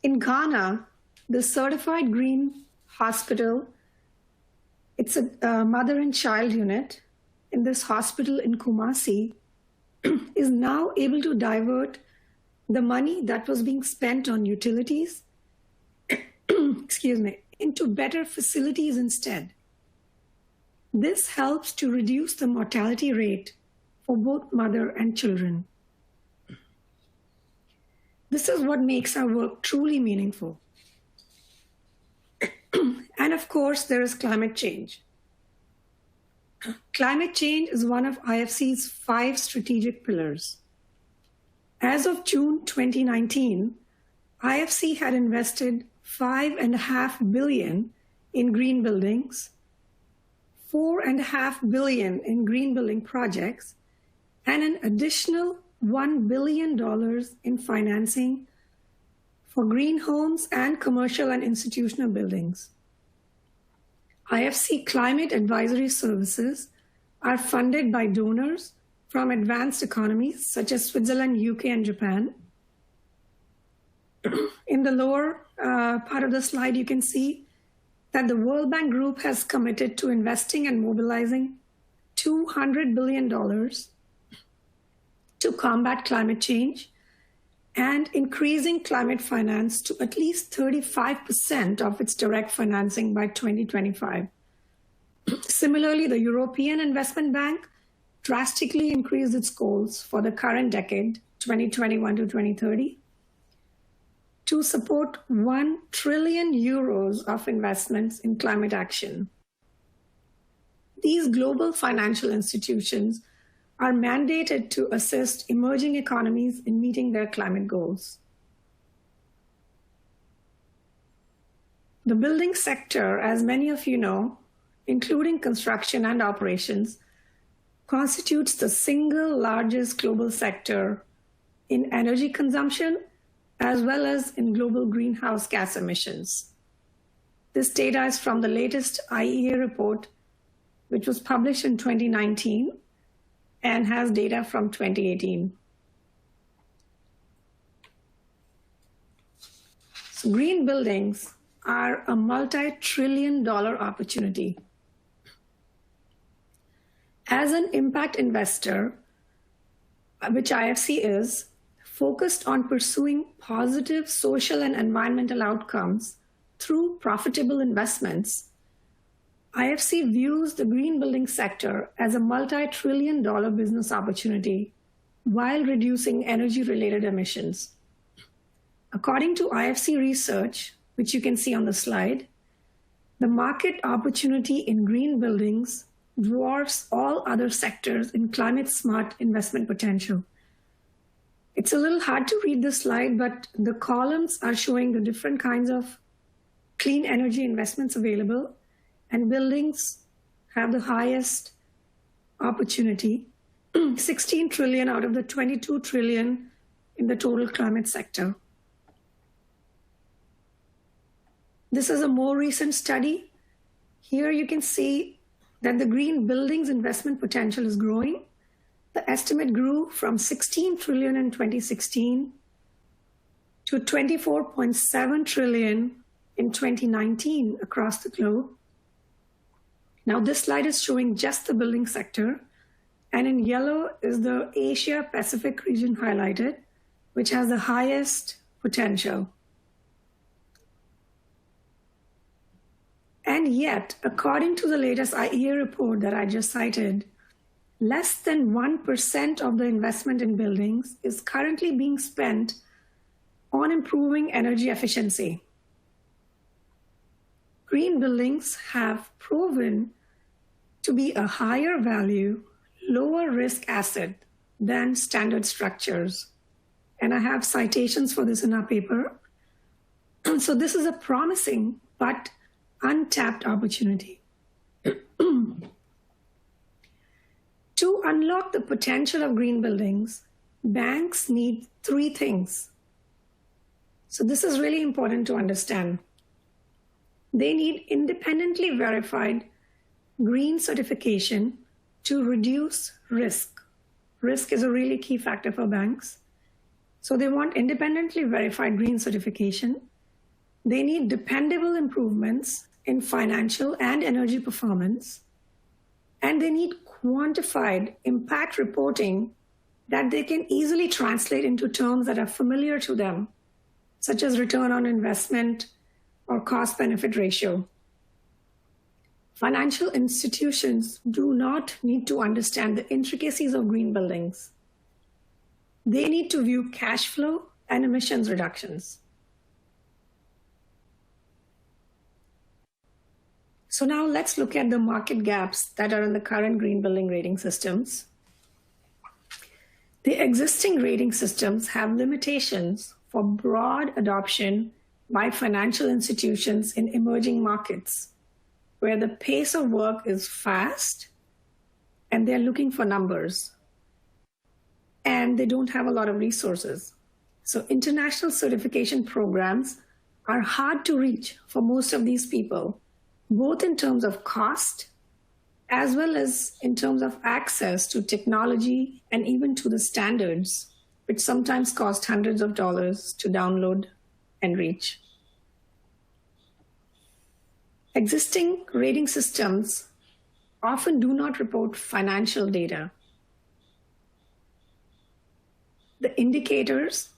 In Ghana, the certified green hospital, it's a mother and child unit in this hospital in Kumasi, is now able to divert the money that was being spent on utilities, into better facilities instead. This helps to reduce the mortality rate for both mother and children. This is what makes our work truly meaningful. And of course, there is climate change. Climate change is one of IFC's 5 strategic pillars. As of June 2019, IFC had invested $5.5 billion in green buildings, $4.5 billion in green building projects, and an additional $1 billion in financing for green homes and commercial and institutional buildings. IFC climate advisory services are funded by donors from advanced economies such as Switzerland, UK, and Japan. In the lower part of the slide, you can see that the World Bank Group has committed to investing and mobilizing $200 billion to combat climate change and increasing climate finance to at least 35% of its direct financing by 2025. Similarly, the European Investment Bank drastically increased its goals for the current decade, 2021 to 2030, to support 1 trillion euros of investments in climate action. These global financial institutions are mandated to assist emerging economies in meeting their climate goals. The building sector, as many of you know, including construction and operations, constitutes the single largest global sector in energy consumption, as well as in global greenhouse gas emissions. This data is from the latest IEA report, which was published in 2019 and has data from 2018. So green buildings are a multi-trillion-dollar opportunity. As an impact investor, which IFC is, focused on pursuing positive social and environmental outcomes through profitable investments, IFC views the green building sector as a multi-trillion-dollar business opportunity while reducing energy-related emissions. According to IFC research, which you can see on the slide, the market opportunity in green buildings dwarfs all other sectors in climate-smart investment potential. It's a little hard to read this slide, but the columns are showing the different kinds of clean energy investments available, and buildings have the highest opportunity, 16 trillion out of the 22 trillion in the total climate sector. This is a more recent study. Here you can see that the green buildings investment potential is growing. The estimate grew from 16 trillion in 2016 to 24.7 trillion in 2019 across the globe. Now this slide is showing just the building sector, and in yellow is the Asia Pacific region highlighted, which has the highest potential. And yet, according to the latest IEA report that I just cited, less than 1% of the investment in buildings is currently being spent on improving energy efficiency. Green buildings have proven to be a higher value, lower risk asset than standard structures. And I have citations for this in our paper. So this is a promising but untapped opportunity. To unlock the potential of green buildings, banks need three things. So this is really important to understand. They need independently verified green certification to reduce risk. Risk is a really key factor for banks. So they want independently verified green certification. They need dependable improvements in financial and energy performance. And they need quantified impact reporting that they can easily translate into terms that are familiar to them, such as return on investment or cost-benefit ratio. Financial institutions do not need to understand the intricacies of green buildings. They need to view cash flow and emissions reductions. So now let's look at the market gaps that are in the current green building rating systems. The existing rating systems have limitations for broad adoption by financial institutions in emerging markets, where the pace of work is fast and they're looking for numbers and they don't have a lot of resources. So international certification programs are hard to reach for most of these people, both in terms of cost, as well as in terms of access to technology and even to the standards, which sometimes cost hundreds of dollars to download and reach. Existing rating systems often do not report financial data. The indicators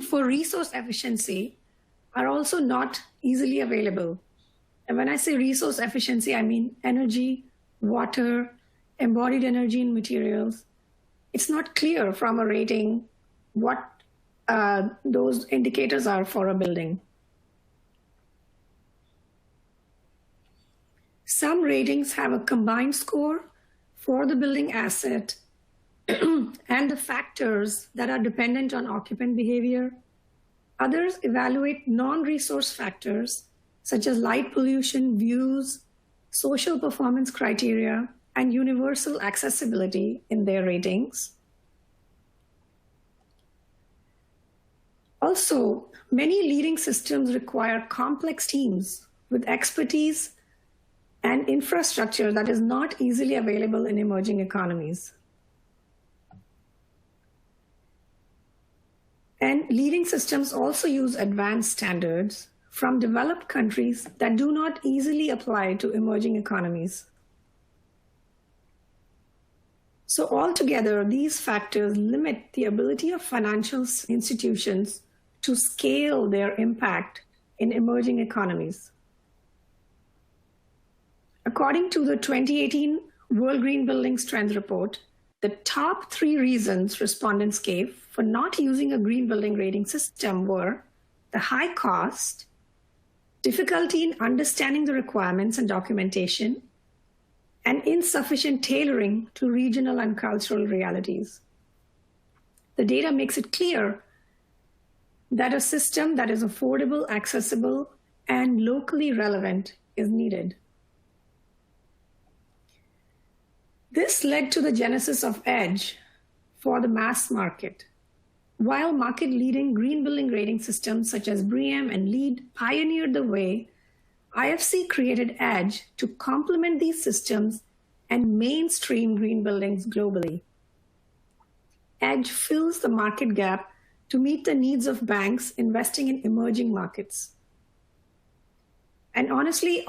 for resource efficiency are also not easily available. And when I say resource efficiency, I mean energy, water, embodied energy in materials. It's not clear from a rating what those indicators are for a building. Some ratings have a combined score for the building asset and the factors that are dependent on occupant behavior. Others evaluate non-resource factors such as light pollution, views, social performance criteria, and universal accessibility in their ratings. Also, many leading systems require complex teams with expertise and infrastructure that is not easily available in emerging economies. And leading systems also use advanced standards from developed countries that do not easily apply to emerging economies. So altogether, these factors limit the ability of financial institutions to scale their impact in emerging economies. According to the 2018 World Green Building Trends Report, the top 3 reasons respondents gave for not using a green building rating system were the high cost, difficulty in understanding the requirements and documentation, and insufficient tailoring to regional and cultural realities. The data makes it clear that a system that is affordable, accessible, and locally relevant is needed. This led to the genesis of EDGE for the mass market. While market-leading green building rating systems such as BREEAM and LEED pioneered the way, IFC created EDGE to complement these systems and mainstream green buildings globally. EDGE fills the market gap to meet the needs of banks investing in emerging markets. And honestly,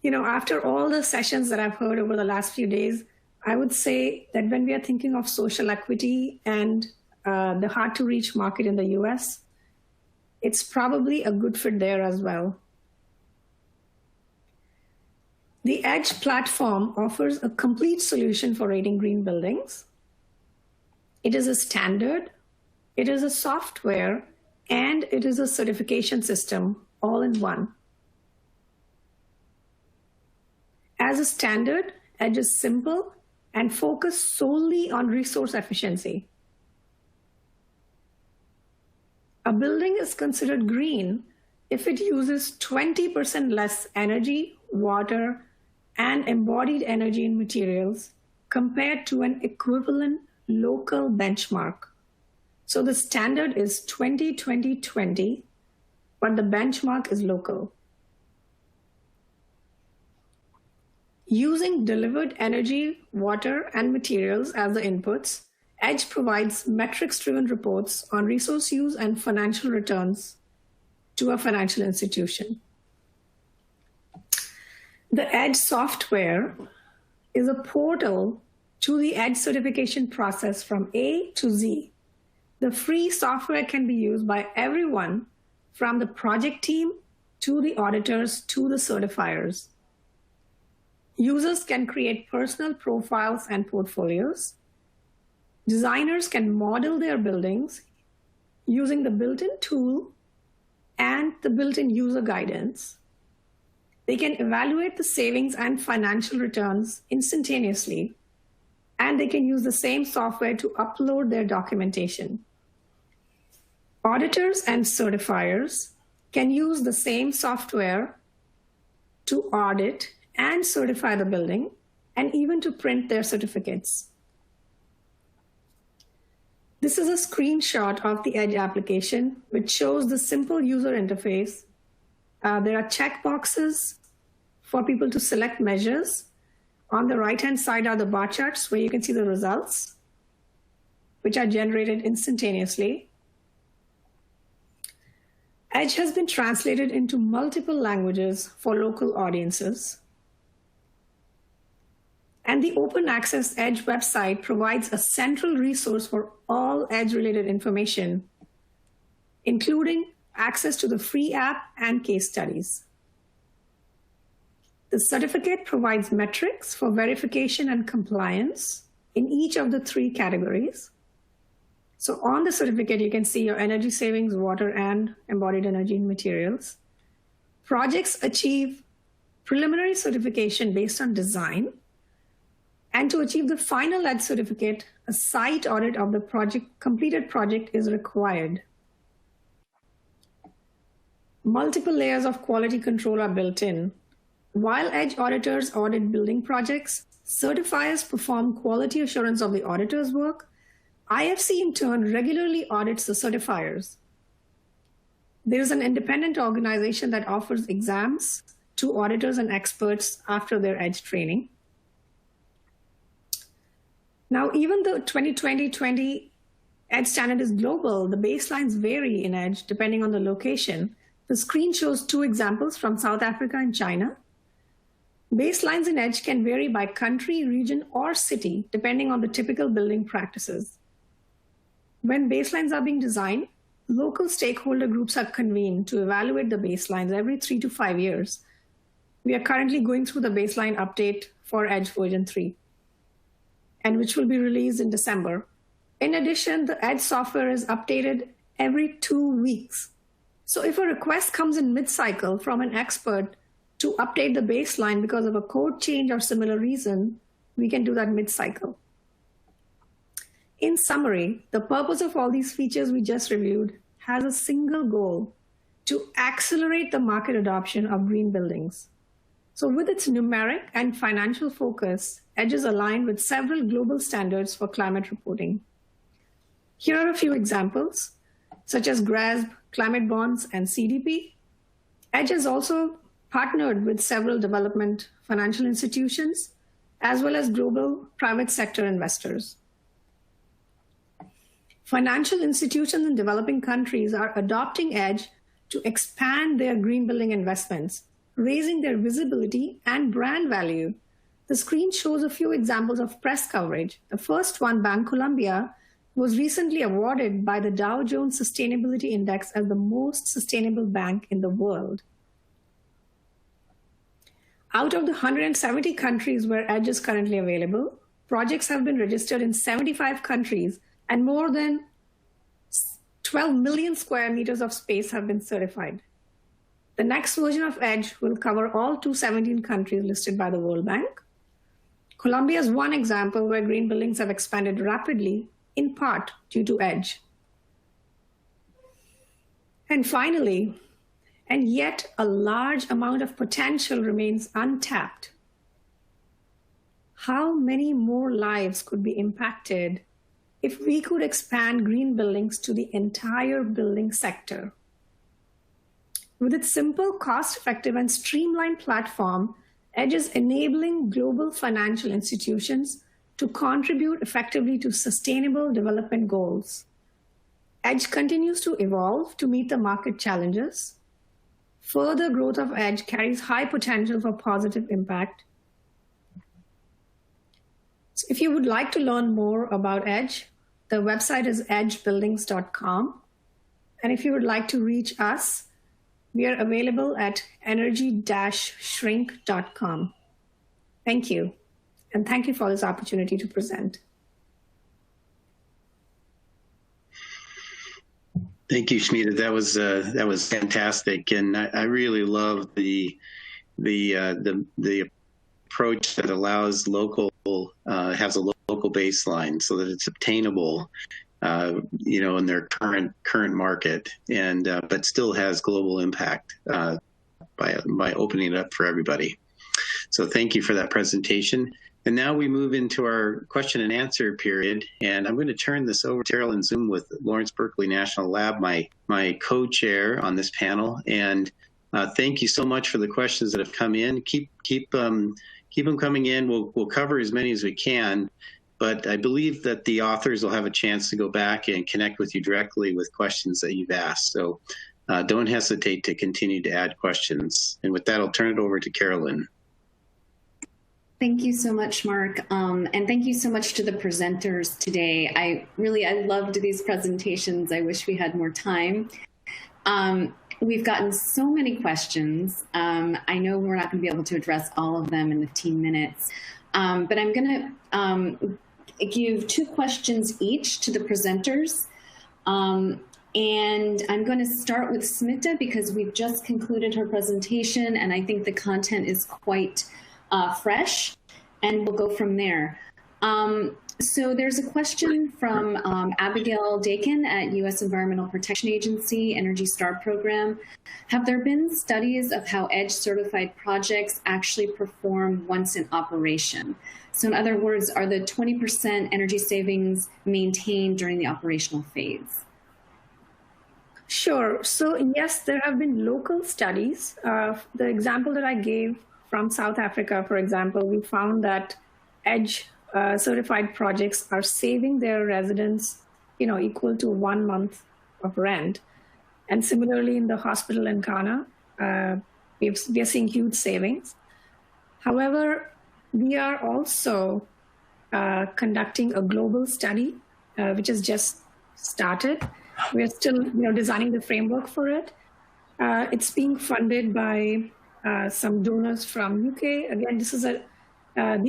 after all the sessions that I've heard over the last few days, I would say that when we are thinking of social equity and the hard-to-reach market in the US, it's probably a good fit there as well. The EDGE platform offers a complete solution for rating green buildings. It is a standard, it is a software, and it is a certification system all in one. As a standard, EDGE is simple and focused solely on resource efficiency. A building is considered green if it uses 20% less energy, water, and embodied energy in materials compared to an equivalent local benchmark. So the standard is 20-20-20, but the benchmark is local. Using delivered energy, water, and materials as the inputs, EDGE provides metrics-driven reports on resource use and financial returns to a financial institution. The EDGE software is a portal to the EDGE certification process from A to Z. The free software can be used by everyone from the project team to the auditors to the certifiers. Users can create personal profiles and portfolios. Designers can model their buildings using the built-in tool and the built-in user guidance. They can evaluate the savings and financial returns instantaneously, and they can use the same software to upload their documentation. Auditors and certifiers can use the same software to audit and certify the building, and even to print their certificates. This is a screenshot of the EDGE application, which shows the simple user interface. There are checkboxes for people to select measures. On the right-hand side are the bar charts where you can see the results, which are generated instantaneously. EDGE has been translated into multiple languages for local audiences. And the open access EDGE website provides a central resource for all EDGE-related information, including access to the free app and case studies. The certificate provides metrics for verification and compliance in each of the 3 categories. So on the certificate, you can see your energy savings, water, and embodied energy in materials. Projects achieve preliminary certification based on design. And to achieve the final EDGE certificate, a site audit of the completed project is required. Multiple layers of quality control are built in. While EDGE auditors audit building projects, certifiers perform quality assurance of the auditor's work. IFC in turn regularly audits the certifiers. There is an independent organization that offers exams to auditors and experts after their EDGE training. Now, even though 20-20-20 EDGE standard is global, the baselines vary in EDGE depending on the location. The screen shows 2 examples from South Africa and China. Baselines in EDGE can vary by country, region, or city, depending on the typical building practices. When baselines are being designed, local stakeholder groups are convened to evaluate the baselines every 3 to 5 years. We are currently going through the baseline update for EDGE version 3, and which will be released in December. In addition, the EDGE software is updated every 2 weeks. So if a request comes in mid-cycle from an expert to update the baseline because of a code change or similar reason, we can do that mid-cycle. In summary, the purpose of all these features we just reviewed has a single goal: to accelerate the market adoption of green buildings. So with its numeric and financial focus, EDGE is aligned with several global standards for climate reporting. Here are a few examples, such as GRESB, climate bonds, and CDP. EDGE has also partnered with several development financial institutions, as well as global private sector investors. Financial institutions in developing countries are adopting EDGE to expand their green building investments, raising their visibility and brand value. The screen shows a few examples of press coverage. The first one, Bancolombia, was recently awarded by the Dow Jones Sustainability Index as the most sustainable bank in the world. Out of the 170 countries where EDGE is currently available, projects have been registered in 75 countries, and more than 12 million square meters of space have been certified. The next version of EDGE will cover all 217 countries listed by the World Bank. Colombia is one example where green buildings have expanded rapidly, in part due to EDGE. And finally, and yet a large amount of potential remains untapped. How many more lives could be impacted if we could expand green buildings to the entire building sector? With its simple, cost-effective, and streamlined platform, EDGE is enabling global financial institutions to contribute effectively to sustainable development goals. EDGE continues to evolve to meet the market challenges. Further growth of EDGE carries high potential for positive impact. So if you would like to learn more about EDGE, the website is edgebuildings.com. And if you would like to reach us, we are available at energy-shrink.com. Thank you. And thank you for this opportunity to present. Thank you, Shmita. That was fantastic, and I really love the approach that allows local has a local baseline so that it's obtainable, in their current market, and but still has global impact by opening it up for everybody. So thank you for that presentation. And now we move into our question and answer period. And I'm going to turn this over to Carolyn Zoom with Lawrence Berkeley National Lab, my co-chair on this panel. And thank you so much for the questions that have come in. Keep them coming in. We'll cover as many as we can. But I believe that the authors will have a chance to go back and connect with you directly with questions that you've asked. So don't hesitate to continue to add questions. And with that, I'll turn it over to Carolyn. Thank you so much, Mark. And thank you so much to the presenters today. I loved these presentations. I wish we had more time. We've gotten so many questions. I know we're not going to be able to address all of them in 15 minutes, but I'm going to give 2 questions each to the presenters. And I'm going to start with Smita because we've just concluded her presentation, and I think the content is quite fresh, and we'll go from there. So there's a question from Abigail Dakin at U.S. Environmental Protection Agency, Energy Star Program. Have there been studies of how EDGE certified projects actually perform once in operation? So in other words, are the 20% energy savings maintained during the operational phase? Sure. So yes, there have been local studies. The example that I gave from South Africa, for example, we found that EDGE certified projects are saving their residents, equal to 1 month of rent. And similarly, in the hospital in Ghana, we are seeing huge savings. However, we are also conducting a global study, which has just started. We're still designing the framework for it. It's being funded by some donors from UK. Again, this is the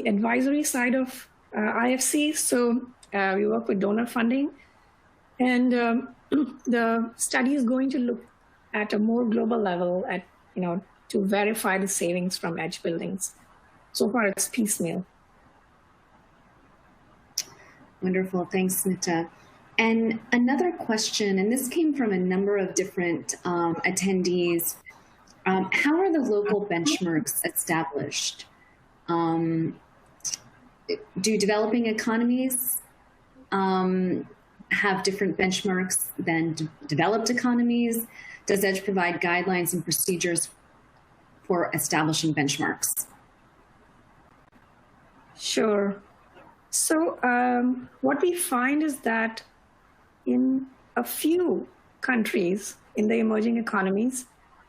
advisory side of IFC, so we work with donor funding. And the study is going to look at a more global level at, to verify the savings from edge buildings. So far, it's piecemeal. Wonderful. Thanks, Smita. And another question, and this came from a number of different attendees. How are the local benchmarks established? Do developing economies have different benchmarks than developed economies? Does EDGE provide guidelines and procedures for establishing benchmarks? Sure. So what we find is that in a few countries in the emerging economies,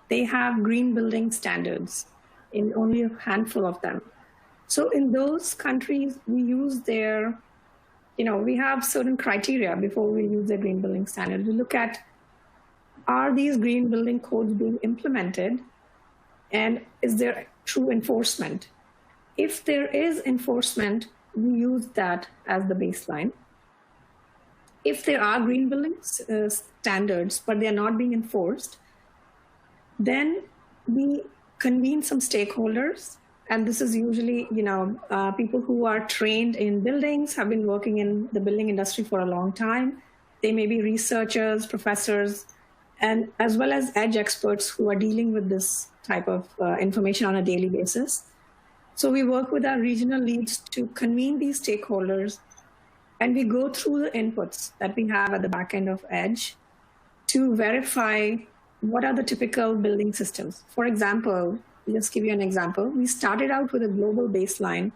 they have green building standards in only a handful of them. So in those countries, we use their, we have certain criteria before we use the green building standard. We look at, are these green building codes being implemented? And is there true enforcement? If there is enforcement, we use that as the baseline. If there are green building standards, but they're not being enforced, then we convene some stakeholders. And this is usually, people who are trained in buildings, have been working in the building industry for a long time. They may be researchers, professors, and as well as edge experts who are dealing with this type of information on a daily basis. So we work with our regional leads to convene these stakeholders, and we go through the inputs that we have at the back end of EDGE to verify what are the typical building systems. For example, I'll just give you an example. We started out with a global baseline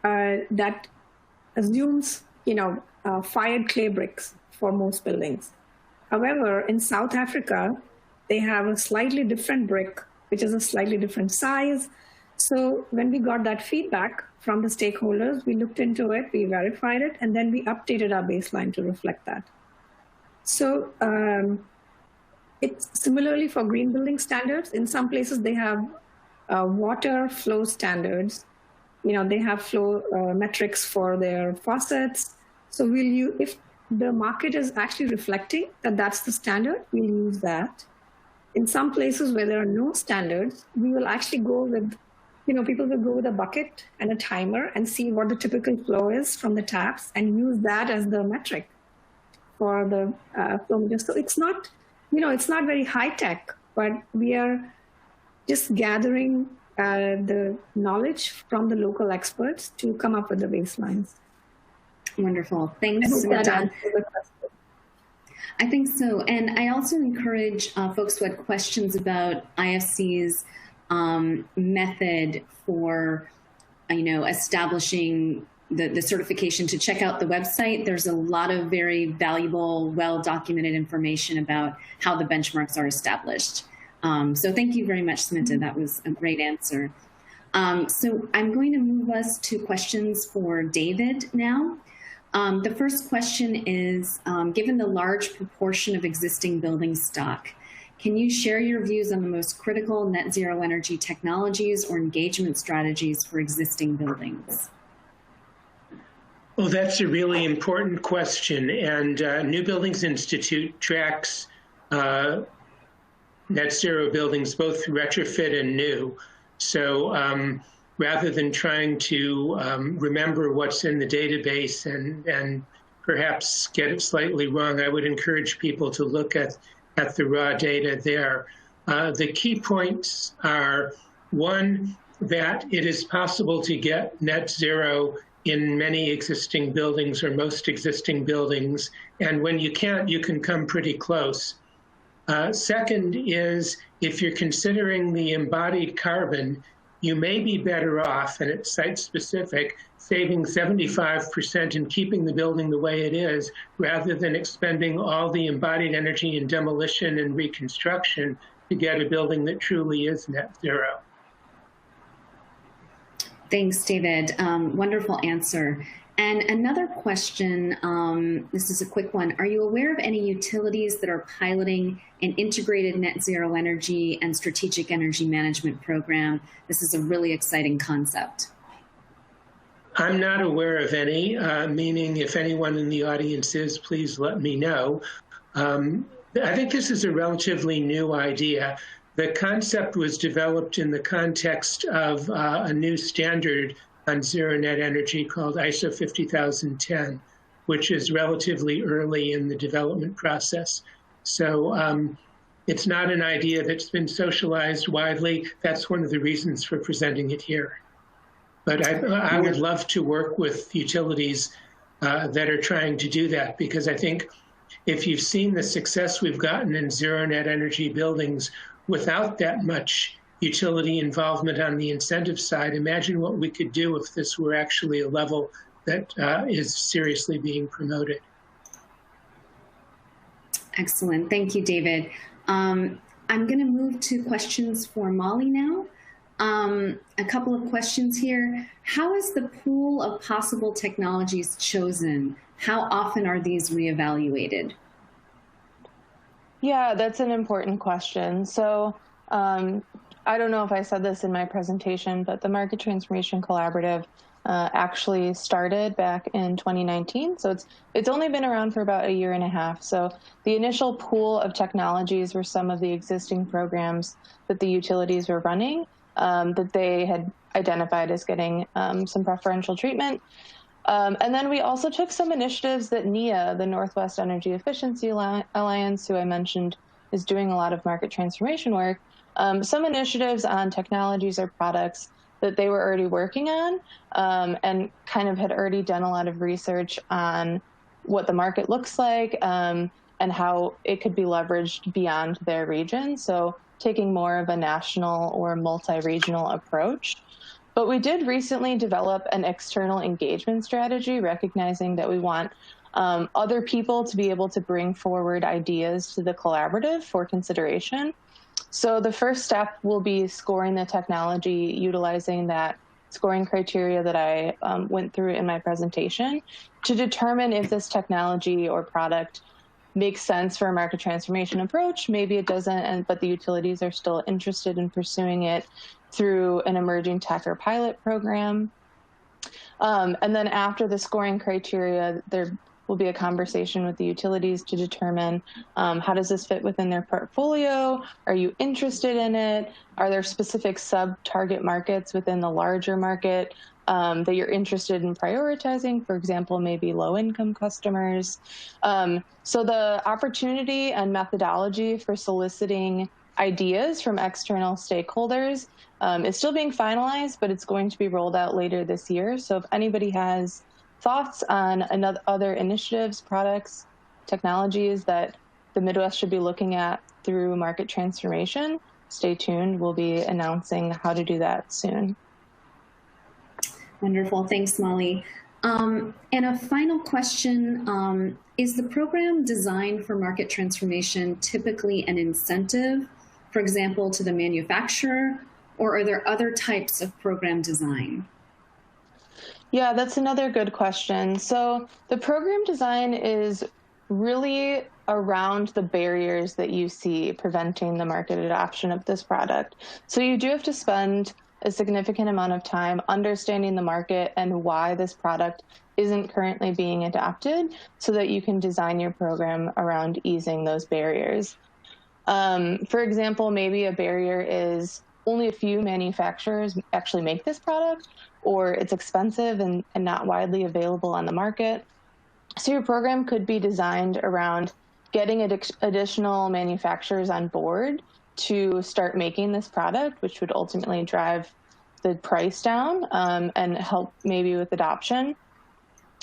that assumes, fired clay bricks for most buildings. However, in South Africa, they have a slightly different brick, which is a slightly different size. So when we got that feedback from the stakeholders, we looked into it, we verified it, and then we updated our baseline to reflect that. So it's similarly for green building standards. In some places, they have water flow standards. They have flow metrics for their faucets. So if the market is actually reflecting that that's the standard, we'll use that. In some places where there are no standards, we will actually go with, people will go with a bucket and a timer and see what the typical flow is from the taps and use that as the metric for the flow meter. So it's not, it's not very high tech, but we are just gathering the knowledge from the local experts to come up with the baselines. Wonderful. Thanks, Smita. I think so. And I also encourage folks who had questions about IFC's method for, establishing the certification to check out the website. There's a lot of very valuable, well-documented information about how the benchmarks are established. So thank you very much, Smita. That was a great answer. So I'm going to move us to questions for David now. The first question is, given the large proportion of existing building stock, can you share your views on the most critical net zero energy technologies or engagement strategies for existing buildings? Well, that's a really important question. And New Buildings Institute tracks net zero buildings, both retrofit and new. So rather than trying to remember what's in the database and perhaps get it slightly wrong, I would encourage people to look at the raw data there. The key points are, one, that it is possible to get net zero in many existing buildings or most existing buildings. And when you can't, you can come pretty close. Second is, if you're considering the embodied carbon, you may be better off, and it's site-specific, saving 75% and keeping the building the way it is, rather than expending all the embodied energy in demolition and reconstruction to get a building that truly is net zero. Thanks, David. Wonderful answer. And another question, this is a quick one. Are you aware of any utilities that are piloting an integrated net zero energy and strategic energy management program? This is a really exciting concept. I'm not aware of any, meaning if anyone in the audience is, please let me know. I think this is a relatively new idea. The concept was developed in the context of a new standard on zero net energy called ISO 50010, which is relatively early in the development process. So it's not an idea that's been socialized widely. That's one of the reasons for presenting it here. But I would love to work with utilities that are trying to do that, because I think if you've seen the success we've gotten in zero net energy buildings without that much utility involvement on the incentive side, imagine what we could do if this were actually a level that is seriously being promoted. Excellent. Thank you, David. I'm going to move to questions for Molly now. A couple of questions here. How is the pool of possible technologies chosen? How often are these reevaluated? Yeah, that's an important question. So I don't know if I said this in my presentation, but the Market Transformation Collaborative actually started back in 2019. So it's only been around for about a year and a half. So the initial pool of technologies were some of the existing programs that the utilities were running that they had identified as getting some preferential treatment. And then we also took some initiatives that NEA, the Northwest Energy Efficiency Alliance, who I mentioned is doing a lot of market transformation work, some initiatives on technologies or products that they were already working on and kind of had already done a lot of research on what the market looks like and how it could be leveraged beyond their region. So taking more of a national or multi-regional approach. But we did recently develop an external engagement strategy, recognizing that we want other people to be able to bring forward ideas to the collaborative for consideration. So the first step will be scoring the technology, utilizing that scoring criteria that I went through in my presentation to determine if this technology or product makes sense for a market transformation approach. Maybe it doesn't, but the utilities are still interested in pursuing it through an emerging tech or pilot program. And then after the scoring criteria, there will be a conversation with the utilities to determine how does this fit within their portfolio? Are you interested in it? Are there specific sub-target markets within the larger market that you're interested in prioritizing? For example, maybe low-income customers. So the opportunity and methodology for soliciting ideas from external stakeholders is still being finalized, but it's going to be rolled out later this year. So if anybody has thoughts on other initiatives, products, technologies that the Midwest should be looking at through market transformation, stay tuned. We'll be announcing how to do that soon. Wonderful. Thanks, Molly. And a final question, is the program designed for market transformation typically an incentive, for example, to the manufacturer, or are there other types of program design? Yeah, that's another good question. So the program design is really around the barriers that you see preventing the market adoption of this product. So you do have to spend a significant amount of time understanding the market and why this product isn't currently being adopted so that you can design your program around easing those barriers. For example, maybe a barrier is only a few manufacturers actually make this product, or it's expensive and not widely available on the market. So your program could be designed around getting additional manufacturers on board to start making this product, which would ultimately drive the price down and help maybe with adoption.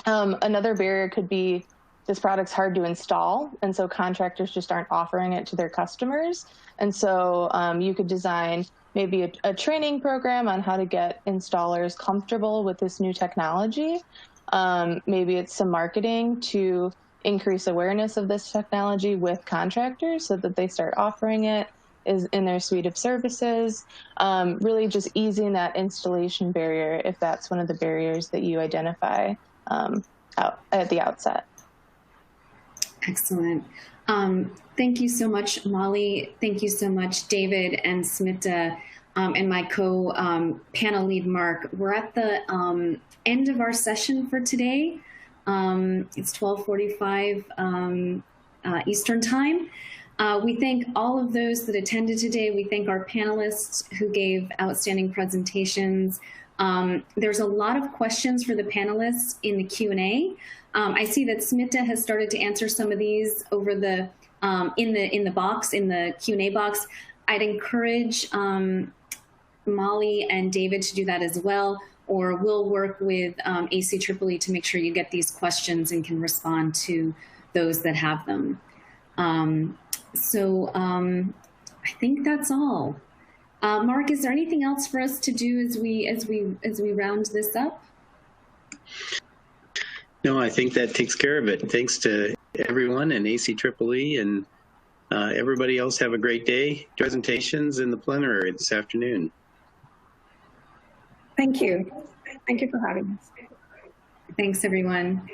Another barrier could be this product's hard to install, and so contractors just aren't offering it to their customers. And so you could design maybe a training program on how to get installers comfortable with this new technology. Maybe it's some marketing to increase awareness of this technology with contractors so that they start offering it. is in their suite of services, really just easing that installation barrier if that's one of the barriers that you identify out at the outset. Excellent. Thank you so much, Molly. Thank you so much, David and Smita, and my co-panel lead, Mark. We're at the end of our session for today. It's 12:45 Eastern Time. We thank all of those that attended today. We thank our panelists who gave outstanding presentations. There's a lot of questions for the panelists in the Q&A. I see that Smita has started to answer some of these over the in the Q&A box. I'd encourage Molly and David to do that as well, or we'll work with ACEEE to make sure you get these questions and can respond to those that have them. I think that's all. Mark, is there anything else for us to do as we round this up? No, I think that takes care of it. Thanks to everyone and ACEEE, and everybody else have a great day. Presentations in the plenary this afternoon. Thank you. Thank you for having us. Thanks, everyone.